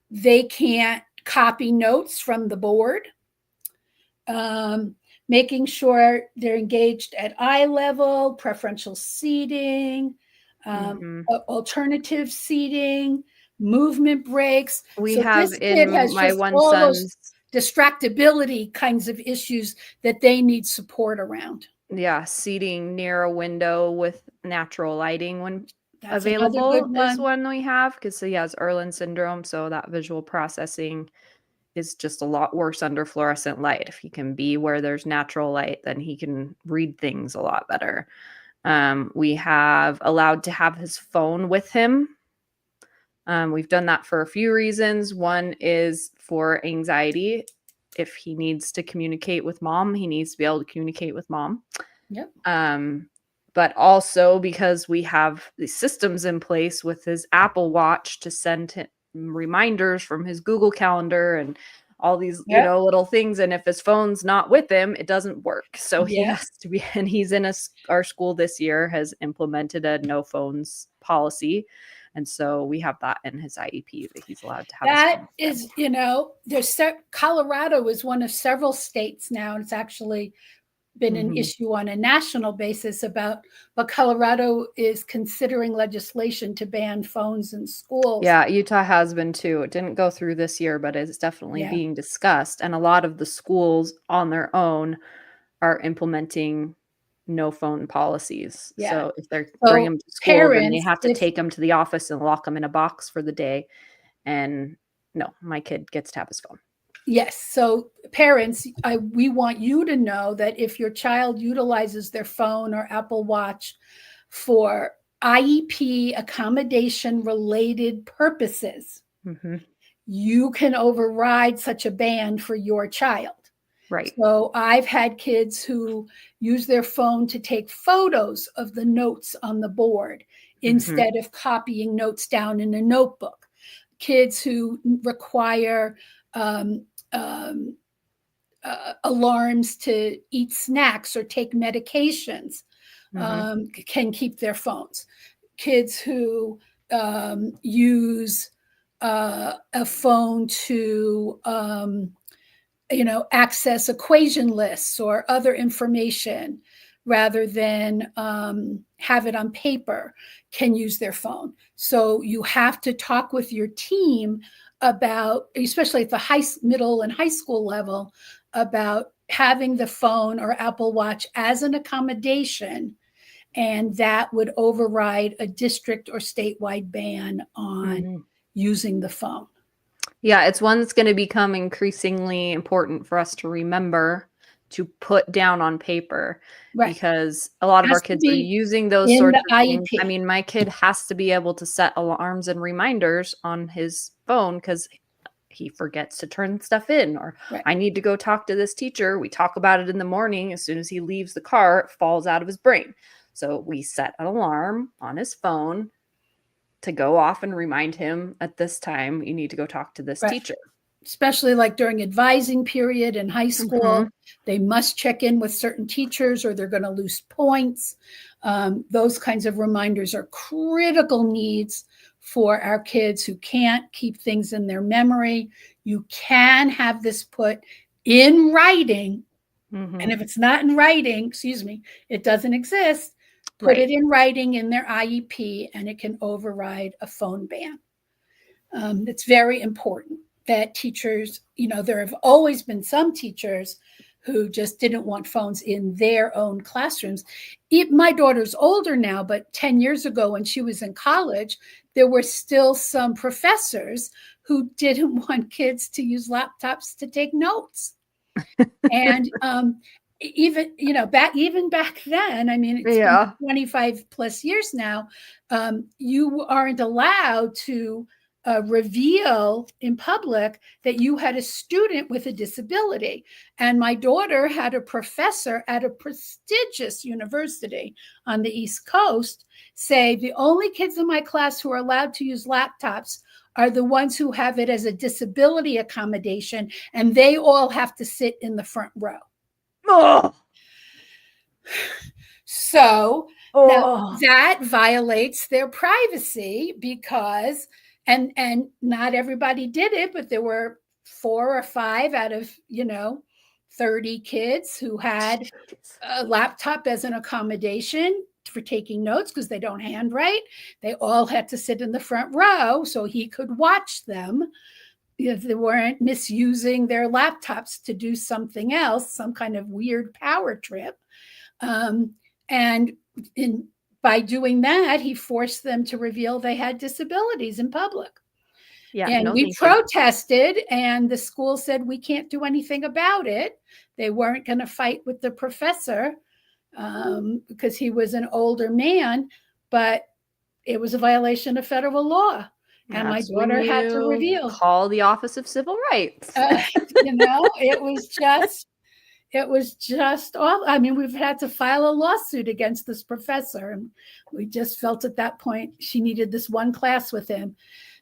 Speaker 2: they can't copy notes from the board. Making sure they're engaged at eye level, preferential seating, alternative seating, movement breaks.
Speaker 1: We have in my one son's
Speaker 2: distractibility kinds of issues that they need support around.
Speaker 1: Yeah, seating near a window with natural lighting when available is one we have, because he has Erlen syndrome, so that visual processing is just a lot worse under fluorescent light. If he can be where there's natural light, then he can read things a lot better. We have allowed to have his phone with him. We've done that for a few reasons. One is for anxiety. If he needs to communicate with mom, he needs to be able to communicate with mom.
Speaker 2: Yep.
Speaker 1: But also because we have these systems in place with his Apple Watch to send him reminders from his Google Calendar and all these, little things. And if his phone's not with him, it doesn't work. So he has to be, and he's in our school this year has implemented a no phones policy. And so we have that in his IEP that he's allowed to have.
Speaker 2: That is, Colorado is one of several states now, and it's actually been an issue on a national basis but Colorado is considering legislation to ban phones in schools.
Speaker 1: Yeah, Utah has been too. It didn't go through this year, but it's definitely being discussed. And a lot of the schools on their own are implementing no phone policies. Yeah. So if they're bring them to school, then they have to take them to the office and lock them in a box for the day. And no, my kid gets to have his phone.
Speaker 2: Yes. So parents, we want you to know that if your child utilizes their phone or Apple Watch for IEP accommodation related purposes, you can override such a ban for your child.
Speaker 1: Right.
Speaker 2: So I've had kids who use their phone to take photos of the notes on the board instead of copying notes down in a notebook. Kids who require alarms to eat snacks or take medications can keep their phones. Kids who use a phone to access equation lists or other information rather than have it on paper can use their phone. So you have to talk with your team about, especially at the middle and high school level, about having the phone or Apple Watch as an accommodation, and that would override a district or statewide ban on using the phone.
Speaker 1: Yeah, it's one that's going to become increasingly important for us to remember to put down on paper,
Speaker 2: Right.
Speaker 1: because a lot of our
Speaker 2: Has to
Speaker 1: kids are
Speaker 2: be
Speaker 1: using those
Speaker 2: in
Speaker 1: sorts
Speaker 2: the
Speaker 1: of things. I
Speaker 2: IEP.
Speaker 1: mean, my kid has to be able to set alarms and reminders on his phone because he forgets to turn stuff in, or
Speaker 2: Right.
Speaker 1: I need to go talk to this teacher. We talk about it in the morning. As soon as he leaves the car, it falls out of his brain. So we set an alarm on his phone to go off and remind him at this time, you need to go talk to this
Speaker 2: Right.
Speaker 1: teacher.
Speaker 2: Especially like during advising period in high school,
Speaker 1: Mhm.
Speaker 2: they must check in with certain teachers or they're going to lose points. Those kinds of reminders are critical needs for our kids who can't keep things in their memory. You can have this put in writing. And if it's not in writing, excuse me, it doesn't exist, put it
Speaker 1: Right.
Speaker 2: in writing in their IEP and it can override a phone ban. It's very important that teachers, there have always been some teachers who just didn't want phones in their own classrooms. My daughter's older now, but 10 years ago when she was in college, there were still some professors who didn't want kids to use laptops to take notes. And even back then, I mean, it's been
Speaker 1: Yeah.
Speaker 2: 25 plus years now, you aren't allowed to reveal in public that you had a student with a disability. And my daughter had a professor at a prestigious university on the East Coast say, the only kids in my class who are allowed to use laptops are the ones who have it as a disability accommodation, and they all have to sit in the front row.
Speaker 1: Oh.
Speaker 2: So now that violates their privacy because, and not everybody did it, but there were 4 or 5 out of 30 kids who had a laptop as an accommodation for taking notes because they don't handwrite. They all had to sit in the front row so he could watch them if they weren't misusing their laptops to do something else, some kind of weird power trip. And by doing that, he forced them to reveal they had disabilities in public.
Speaker 1: Yeah,
Speaker 2: and
Speaker 1: no,
Speaker 2: we
Speaker 1: thank you.
Speaker 2: protested, and the school said we can't do anything about it. They weren't going to fight with the professor because he was an older man, but it was a violation of federal law. And my daughter had to reveal.
Speaker 1: Call the Office of Civil Rights.
Speaker 2: It was just all. I mean, we've had to file a lawsuit against this professor, and we just felt at that point she needed this one class with him.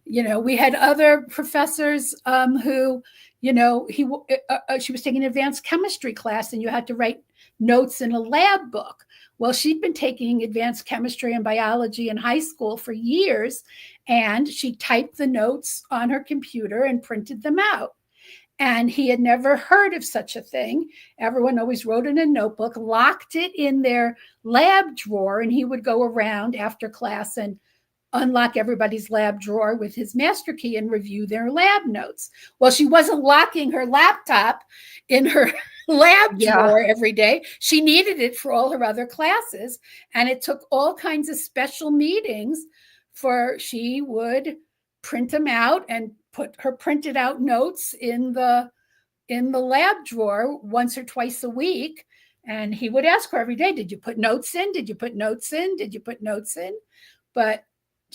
Speaker 2: We had other professors who, she was taking an advanced chemistry class, and you had to write notes in a lab book. Well, she'd been taking advanced chemistry and biology in high school for years, and she typed the notes on her computer and printed them out. And he had never heard of such a thing. Everyone always wrote in a notebook, locked it in their lab drawer, and he would go around after class and unlock everybody's lab drawer with his master key and review their lab notes. Well, she wasn't locking her laptop in her lab drawer every day. She needed it for all her other classes. And it took all kinds of special meetings she would print them out and put her printed out notes in the lab drawer once or twice a week. And he would ask her every day, did you put notes in? Did you put notes in? Did you put notes in? But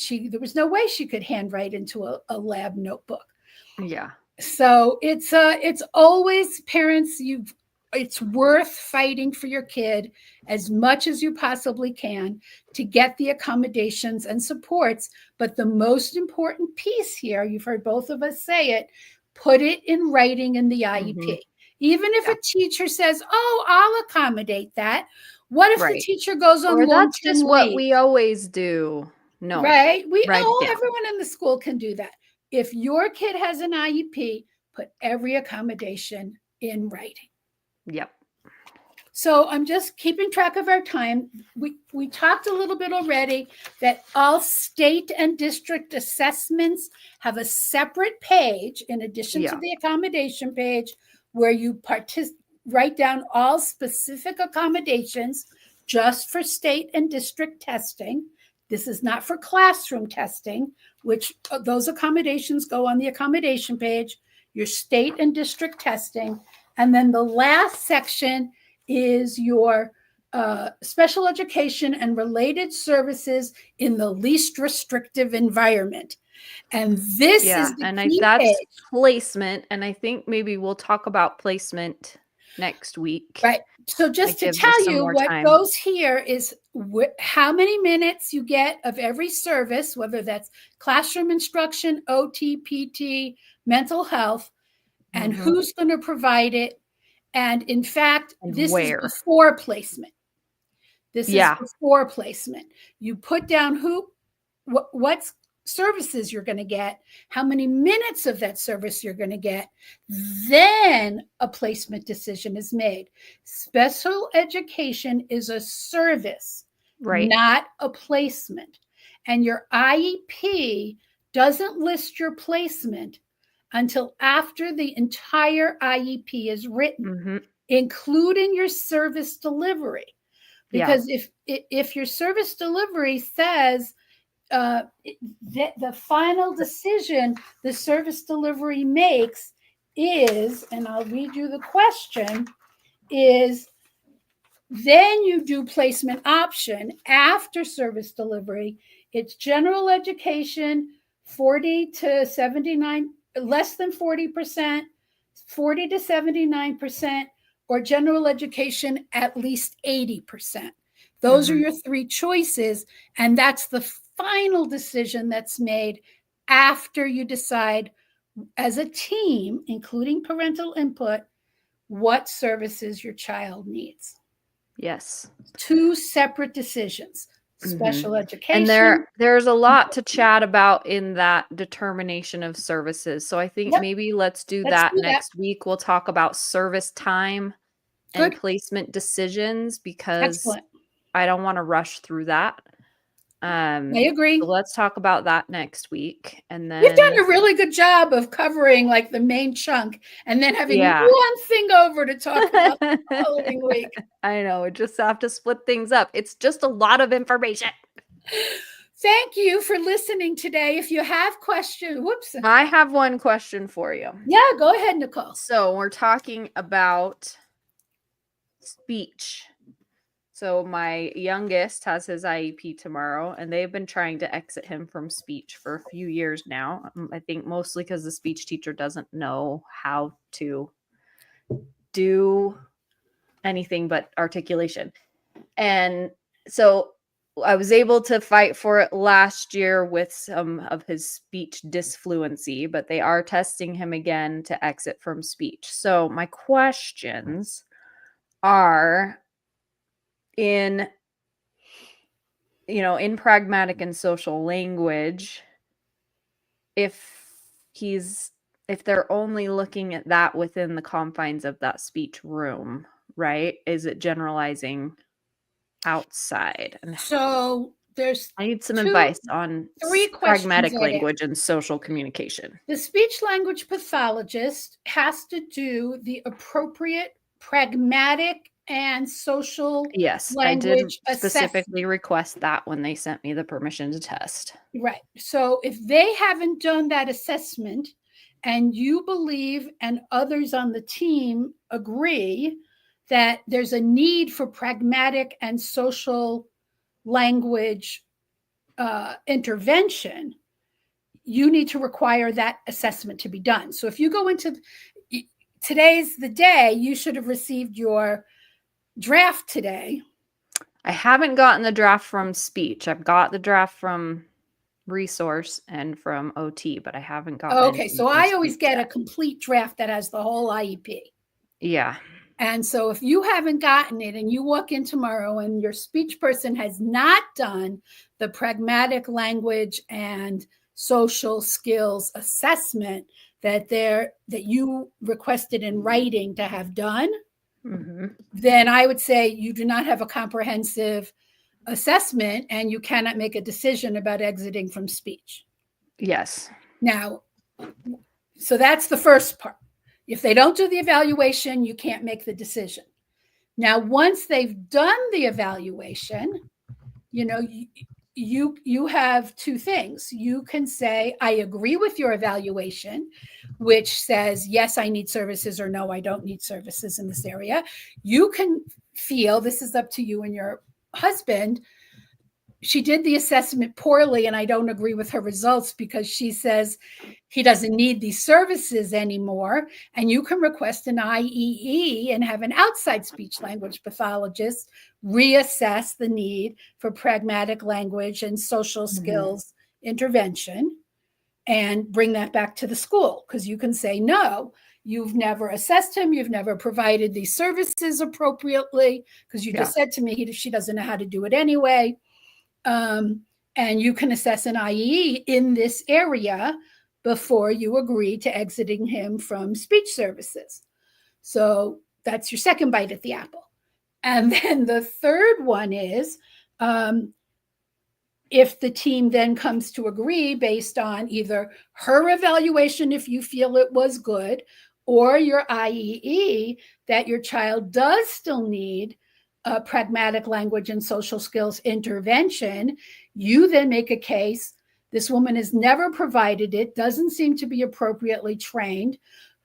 Speaker 2: there was no way she could handwrite into a lab notebook.
Speaker 1: Yeah.
Speaker 2: So it's always, parents, it's worth fighting for your kid as much as you possibly can to get the accommodations and supports. But the most important piece here, you've heard both of us say it, put it in writing in the IEP. Even if a teacher says, oh, I'll accommodate that. What if the teacher goes on long-term
Speaker 1: that's just
Speaker 2: leave?
Speaker 1: What we always do. No.
Speaker 2: Right? Everyone in the school can do that. If your kid has an IEP, put every accommodation in writing.
Speaker 1: Yep.
Speaker 2: So I'm just keeping track of our time. We talked a little bit already that all state and district assessments have a separate page in addition to the accommodation page where you write down all specific accommodations just for state and district testing. This is not for classroom testing, which those accommodations go on the accommodation page, your state and district testing. And then the last section is your special education and related services in the least restrictive environment. And this is the key
Speaker 1: that's
Speaker 2: page.
Speaker 1: Placement. And I think maybe we'll talk about placement next week.
Speaker 2: Right. So just to tell you what goes here is how many minutes you get of every service, whether that's classroom instruction, OT, PT, mental health, and who's going to provide it. And in fact, this is before placement. This is before placement. You put down what services you're going to get, how many minutes of that service you're going to get. Then a placement decision is made. Special education is a service, not a placement. And your IEP doesn't list your placement until after the entire IEP is written, including your service delivery. Because if your service delivery says that the final decision the service delivery makes is, and I'll read you the question, is then you do placement option after service delivery. It's general education, 40 to 79, less than 40%, 40 to 79%, or general education at least 80%. Those are your three choices. And that's the final decision that's made after you decide as a team, including parental input, what services your child needs.
Speaker 1: Yes.
Speaker 2: Two separate decisions. Special education.
Speaker 1: And there's a lot to chat about in that determination of services. So I think maybe let's do that next week. We'll talk about service time and placement decisions because I don't want to rush through that.
Speaker 2: I agree.
Speaker 1: So let's talk about that next week. And then
Speaker 2: you've done a really good job of covering like the main chunk and then having one thing over to talk about the following week.
Speaker 1: I know. We just have to split things up. It's just a lot of information.
Speaker 2: Thank you for listening today. If you have questions,
Speaker 1: I have one question for you.
Speaker 2: Yeah, go ahead, Nicole.
Speaker 1: So we're talking about speech. So my youngest has his IEP tomorrow, and they've been trying to exit him from speech for a few years now. I think mostly because the speech teacher doesn't know how to do anything but articulation. And so I was able to fight for it last year with some of his speech disfluency, but they are testing him again to exit from speech. So my questions are in pragmatic and social language, if they're only looking at that within the confines of that speech room, right? Is it generalizing outside? And
Speaker 2: so
Speaker 1: I need some advice on pragmatic language and social communication.
Speaker 2: The speech language pathologist has to do the appropriate pragmatic and social language
Speaker 1: I did specifically request that when they sent me the permission to test.
Speaker 2: Right. So if they haven't done that assessment and you believe and others on the team agree that there's a need for pragmatic and social language intervention, you need to require that assessment to be done. So if you go into today's the day, you should have received your draft today.
Speaker 1: I haven't gotten the draft from speech. I've got the draft from resource and from OT, but I haven't gotten.
Speaker 2: Okay, so I always get a complete draft that has the whole IEP.
Speaker 1: Yeah.
Speaker 2: And so if you haven't gotten it and you walk in tomorrow and your speech person has not done the pragmatic language and social skills assessment that you requested in writing to have done, then I would say you do not have a comprehensive assessment and you cannot make a decision about exiting from speech.
Speaker 1: Yes.
Speaker 2: Now, so that's the first part. If they don't do the evaluation, you can't make the decision. Now, once they've done the evaluation, you have two things. You can say, I agree with your evaluation, which says, yes, I need services, or no, I don't need services in this area. You can feel, this is up to you and your husband, she did the assessment poorly and I don't agree with her results because she says he doesn't need these services anymore. And you can request an IEE and have an outside speech language pathologist reassess the need for pragmatic language and social skills intervention and bring that back to the school. Because you can say, no, you've never assessed him. You've never provided these services appropriately because you just said to me, she doesn't know how to do it anyway. And you can assess an IEE in this area before you agree to exiting him from speech services. So that's your second bite at the apple. And then the third one is if the team then comes to agree based on either her evaluation, if you feel it was good, or your IEE, that your child does still need pragmatic language and social skills intervention, you then make a case. This woman has never provided it, doesn't seem to be appropriately trained.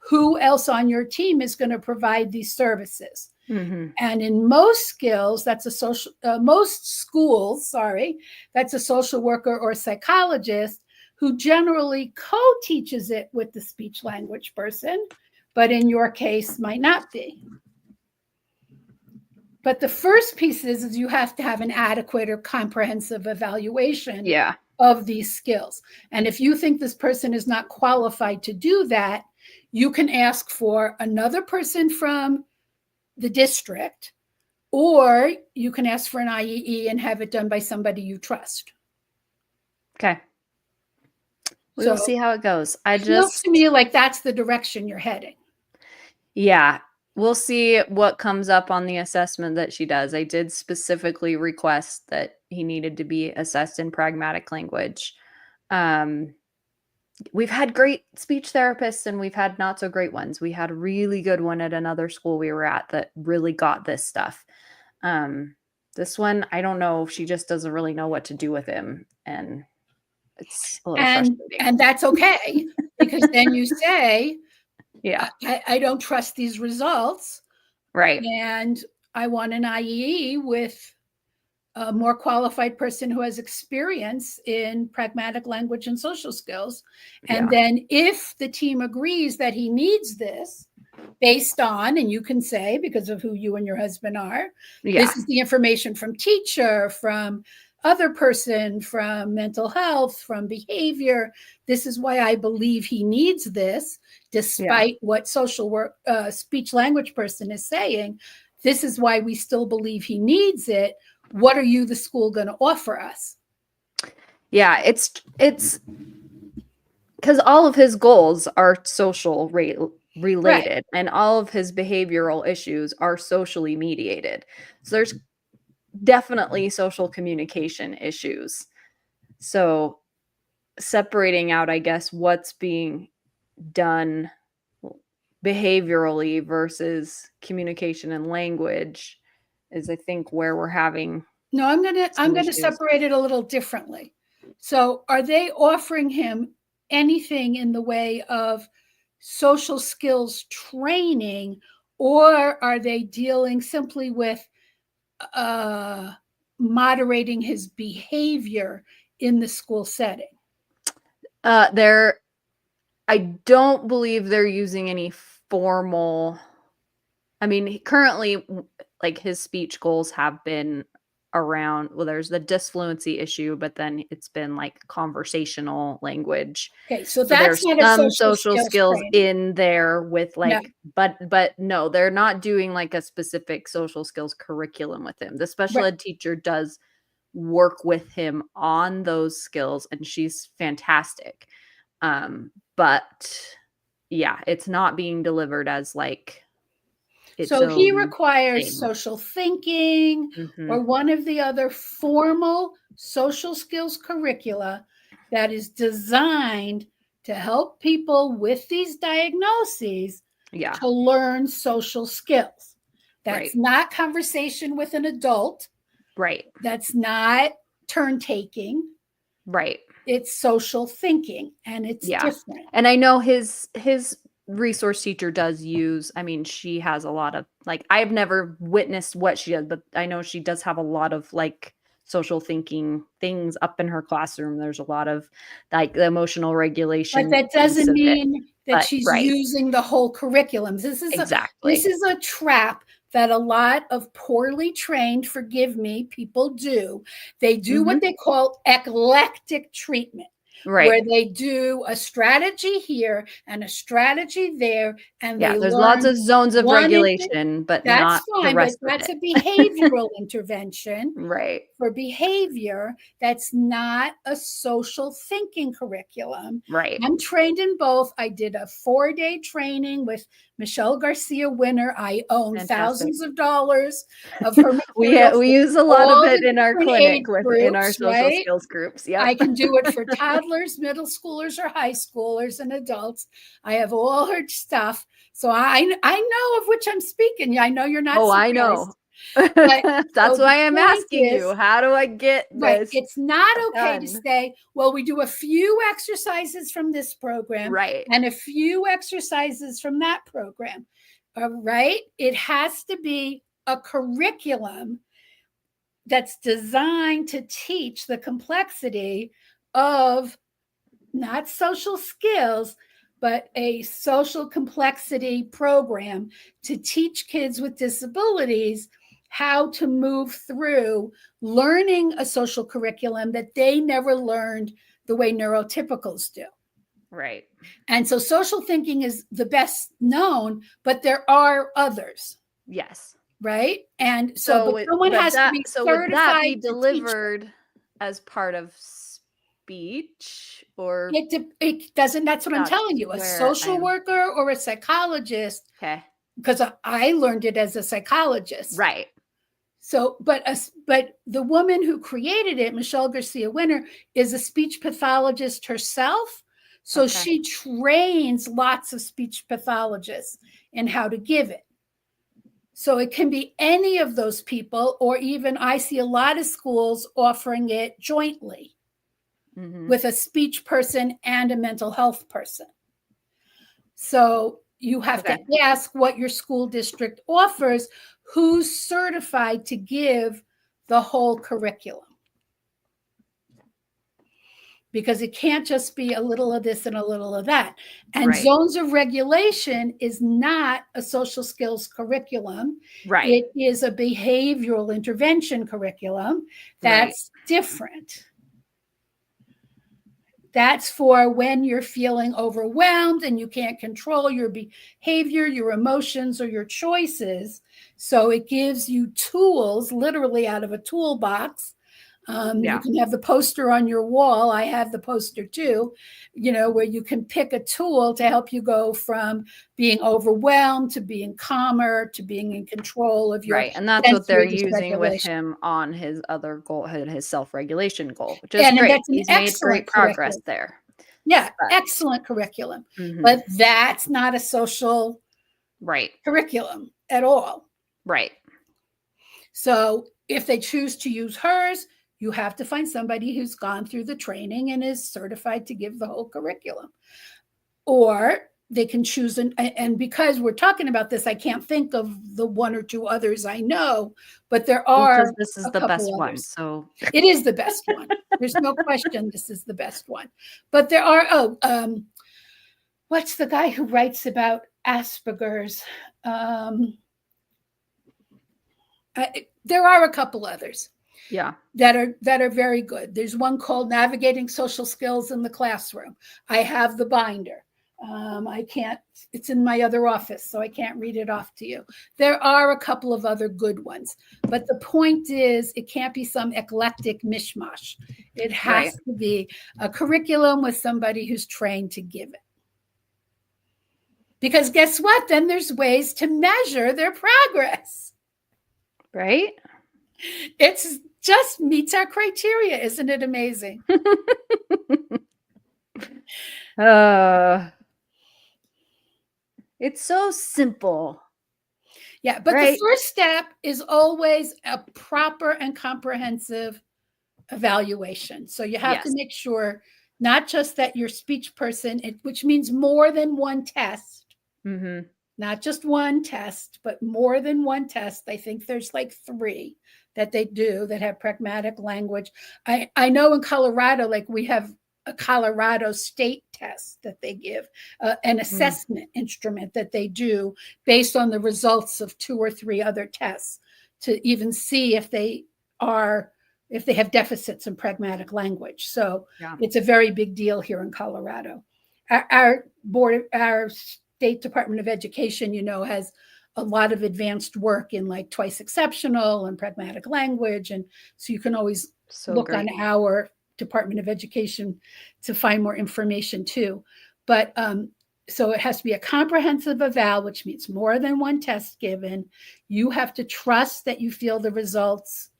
Speaker 2: Who else on your team is going to provide these services? And in most skills, that's a social, most schools, that's a social worker or psychologist who generally co-teaches it with the speech language person, but in your case might not be. But the first piece is you have to have an adequate or comprehensive evaluation of these skills. And if you think this person is not qualified to do that, you can ask for another person from the district, or you can ask for an IEE and have it done by somebody you trust.
Speaker 1: Okay. We'll see how it goes.
Speaker 2: It feels to me like that's the direction you're heading.
Speaker 1: Yeah. We'll see what comes up on the assessment that she does. I did specifically request that he needed to be assessed in pragmatic language. We've had great speech therapists and we've had not so great ones. We had a really good one at another school we were at that really got this stuff. This one, I don't know. She just doesn't really know what to do with him. And it's a little frustrating.
Speaker 2: And that's okay, because then you say, I don't trust these results.
Speaker 1: Right.
Speaker 2: And I want an IEE with a more qualified person who has experience in pragmatic language and social skills. And then if the team agrees that he needs this based on, and you can say, because of who you and your husband are, this is the information from teacher, from other person, from mental health, from behavior. This is why I believe he needs this, despite what social work, speech language person is saying. This is why we still believe he needs it. What are you, the school, going to offer us?
Speaker 1: Yeah, it's because all of his goals are social related, and all of his behavioral issues are socially mediated. So there's definitely social communication issues. So separating out, I guess, what's being done behaviorally versus communication and language is, I think, where we're having.
Speaker 2: No, I'm going to separate it a little differently. So are they offering him anything in the way of social skills training, or are they dealing simply with moderating his behavior in the school setting?
Speaker 1: I don't believe they're using any formal. I mean, currently, like, his speech goals have been around, well, there's the disfluency issue, but then it's been like conversational language.
Speaker 2: Okay, so that's not
Speaker 1: some social skills in there with like,
Speaker 2: no.
Speaker 1: but no, they're not doing like a specific social skills curriculum with him. The special ed teacher does work with him on those skills, and she's fantastic. But yeah, it's not being delivered as like its
Speaker 2: So he
Speaker 1: own
Speaker 2: requires
Speaker 1: thing.
Speaker 2: social thinking
Speaker 1: Mm-hmm.
Speaker 2: or one of the other formal social skills curricula that is designed to help people with these diagnoses
Speaker 1: Yeah.
Speaker 2: to learn social skills. That's
Speaker 1: Right.
Speaker 2: not conversation with an adult.
Speaker 1: Right.
Speaker 2: That's not turn taking.
Speaker 1: Right.
Speaker 2: It's social thinking, and it's
Speaker 1: Yeah.
Speaker 2: different.
Speaker 1: And I know his resource teacher does use, I mean, she has a lot of, like, I've never witnessed what she does, but I know she does have a lot of like social thinking things up in her classroom. There's a lot of like the emotional
Speaker 2: But
Speaker 1: regulation
Speaker 2: that
Speaker 1: piece
Speaker 2: doesn't
Speaker 1: of it.
Speaker 2: mean that
Speaker 1: But
Speaker 2: she's
Speaker 1: right.
Speaker 2: using the whole curriculum. This
Speaker 1: Exactly.
Speaker 2: is a trap that a lot of poorly trained, forgive me, people do. They do what
Speaker 1: Mm-hmm.
Speaker 2: they call eclectic treatment,
Speaker 1: Right.
Speaker 2: where they do a strategy here and a strategy there, and
Speaker 1: Yeah.
Speaker 2: they
Speaker 1: There's lots
Speaker 2: learn
Speaker 1: of zones of
Speaker 2: one.
Speaker 1: regulation, but
Speaker 2: That's
Speaker 1: not the
Speaker 2: fine, but
Speaker 1: rest of
Speaker 2: that's
Speaker 1: it.
Speaker 2: a behavioral intervention.
Speaker 1: Right.
Speaker 2: For behavior, that's not a social thinking curriculum.
Speaker 1: Right.
Speaker 2: I'm trained in both. I did a 4-day training with Michelle Garcia Winner. I own
Speaker 1: Fantastic.
Speaker 2: thousands of dollars of her
Speaker 1: We
Speaker 2: material for
Speaker 1: use a lot of
Speaker 2: all
Speaker 1: it
Speaker 2: the
Speaker 1: in our
Speaker 2: different age
Speaker 1: clinic in our
Speaker 2: groups,
Speaker 1: social
Speaker 2: right?
Speaker 1: skills groups.
Speaker 2: I
Speaker 1: Yep.
Speaker 2: can do it for toddlers, middle schoolers, or high schoolers and adults. I have all her stuff. So I know of which I'm speaking. I know you're not
Speaker 1: Oh, I
Speaker 2: surprised.
Speaker 1: know.
Speaker 2: But
Speaker 1: That's
Speaker 2: so the
Speaker 1: why I'm
Speaker 2: point
Speaker 1: asking
Speaker 2: is,
Speaker 1: you. How do I get
Speaker 2: right,
Speaker 1: this
Speaker 2: it's not okay to
Speaker 1: done?
Speaker 2: say, well, we do a few exercises from this program
Speaker 1: Right.
Speaker 2: and a few exercises from that program. Right? It has to be a curriculum that's designed to teach the complexity of not social skills, but a social complexity program to teach kids with disabilities how to move through learning a social curriculum that they never learned the way neurotypicals do.
Speaker 1: Right.
Speaker 2: And so social thinking is the best known, but there are others.
Speaker 1: Yes.
Speaker 2: Right. And so, but someone has to be
Speaker 1: Would that
Speaker 2: certified
Speaker 1: be
Speaker 2: to teach them.
Speaker 1: delivered as part of speech or
Speaker 2: It doesn't, that's what I'm
Speaker 1: that's
Speaker 2: telling you, a
Speaker 1: where
Speaker 2: social
Speaker 1: I'm
Speaker 2: worker or a psychologist,
Speaker 1: okay.
Speaker 2: because I learned it as a psychologist.
Speaker 1: Right.
Speaker 2: So, but the woman who created it, Michelle Garcia Winner, is a speech pathologist herself. So
Speaker 1: Okay.
Speaker 2: she trains lots of speech pathologists in how to give it. So it can be any of those people, or even I see a lot of schools offering it jointly with a speech person and a mental health person. So you have to ask what your school district offers, who's certified to give the whole curriculum. Because it can't just be a little of this and a little of that. And zones of regulation is not a social skills curriculum.
Speaker 1: Right.
Speaker 2: It is a behavioral intervention curriculum. That's different. That's for when you're feeling overwhelmed and you can't control your behavior, your emotions, or your choices. So it gives you tools, literally out of a toolbox. You can have the poster on your wall. I have the poster too, where you can pick a tool to help you go from being overwhelmed to being calmer to being in control of your
Speaker 1: and that's what they're using with
Speaker 2: dysregulation.
Speaker 1: him on his other goal, his self-regulation goal, which is
Speaker 2: And
Speaker 1: great.
Speaker 2: that's an
Speaker 1: He's made great
Speaker 2: excellent
Speaker 1: progress
Speaker 2: curriculum.
Speaker 1: there.
Speaker 2: Yeah, excellent curriculum. But that's not a social curriculum at all.
Speaker 1: Right.
Speaker 2: So if they choose to use hers, you have to find somebody who's gone through the training and is certified to give the whole curriculum. Or they can choose, and because we're talking about this, I can't think of the one or two others I know, but there are
Speaker 1: because this is the best one. So
Speaker 2: it is the best one. There's no question this is the best one. But there are, what's the guy who writes about Asperger's? There are a couple others.
Speaker 1: Yeah.
Speaker 2: That are very good. There's one called Navigating Social Skills in the Classroom. I have the binder. I can't, it's in my other office, so I can't read it off to you. There are a couple of other good ones, but the point is it can't be some eclectic mishmash. It has to be a curriculum with somebody who's trained to give it. Because guess what? Then there's ways to measure their progress.
Speaker 1: Right?
Speaker 2: It's just meets our criteria. Isn't it amazing?
Speaker 1: It's so simple.
Speaker 2: Yeah, but
Speaker 1: right?
Speaker 2: The first step is always a proper and comprehensive evaluation. So you have to make sure not just that your speech person, which means more than one test, not just one test, but more than one test. I think there's like 3 that they do that have pragmatic language. I know in Colorado, like we have a Colorado state test that they give, an assessment instrument that they do based on the results of 2 or 3 other tests to even see if they have deficits in pragmatic language. So it's a very big deal here in Colorado. Our state Department of Education, has a lot of advanced work in like twice exceptional and pragmatic language. And so you can always look on our Department of Education to find more information too. But so it has to be a comprehensive eval, which means more than one test given. You have to trust that you feel the results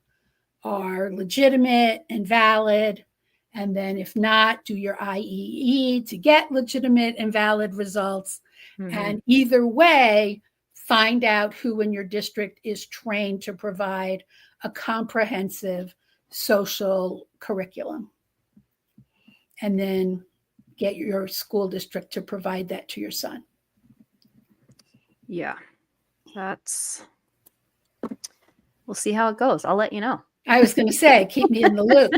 Speaker 2: are legitimate and valid. And then if not, do your IEE to get legitimate and valid results. And either way, find out who in your district is trained to provide a comprehensive social curriculum. And then get your school district to provide that to your son.
Speaker 1: Yeah, we'll see how it goes. I'll let you know.
Speaker 2: I was going to say, keep me in the loop.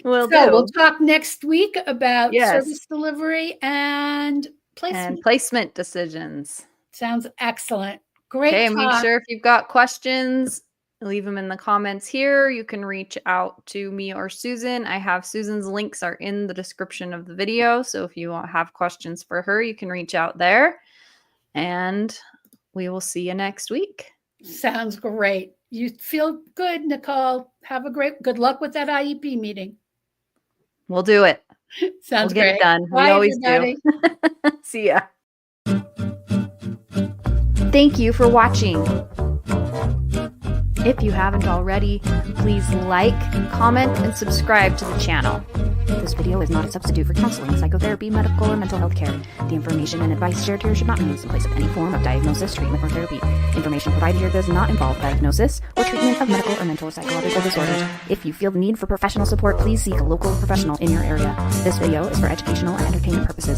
Speaker 2: We'll talk next week about service delivery and placement.
Speaker 1: And placement decisions.
Speaker 2: Sounds excellent. Great.
Speaker 1: Okay, make sure if you've got questions, leave them in the comments here. You can reach out to me or Susan. I have Susan's links are in the description of the video. So if you have questions for her, you can reach out there. And we will see you next week.
Speaker 2: Sounds great. You feel good, Nicole. Good luck with that IEP meeting.
Speaker 1: We'll do it.
Speaker 2: Sounds
Speaker 1: great. Get it done.
Speaker 2: Bye,
Speaker 1: we always
Speaker 2: everybody.
Speaker 1: do. See ya. Thank you for watching. If you haven't already, please like, comment, and subscribe to the channel. This video is not a substitute for counseling, psychotherapy, medical, or mental health care. The information and advice shared here should not be used in place of any form of diagnosis, treatment, or therapy. Information provided here does not involve diagnosis or treatment of medical or mental or psychological disorders. If you feel the need for professional support, please seek a local professional in your area. This video is for educational and entertainment purposes.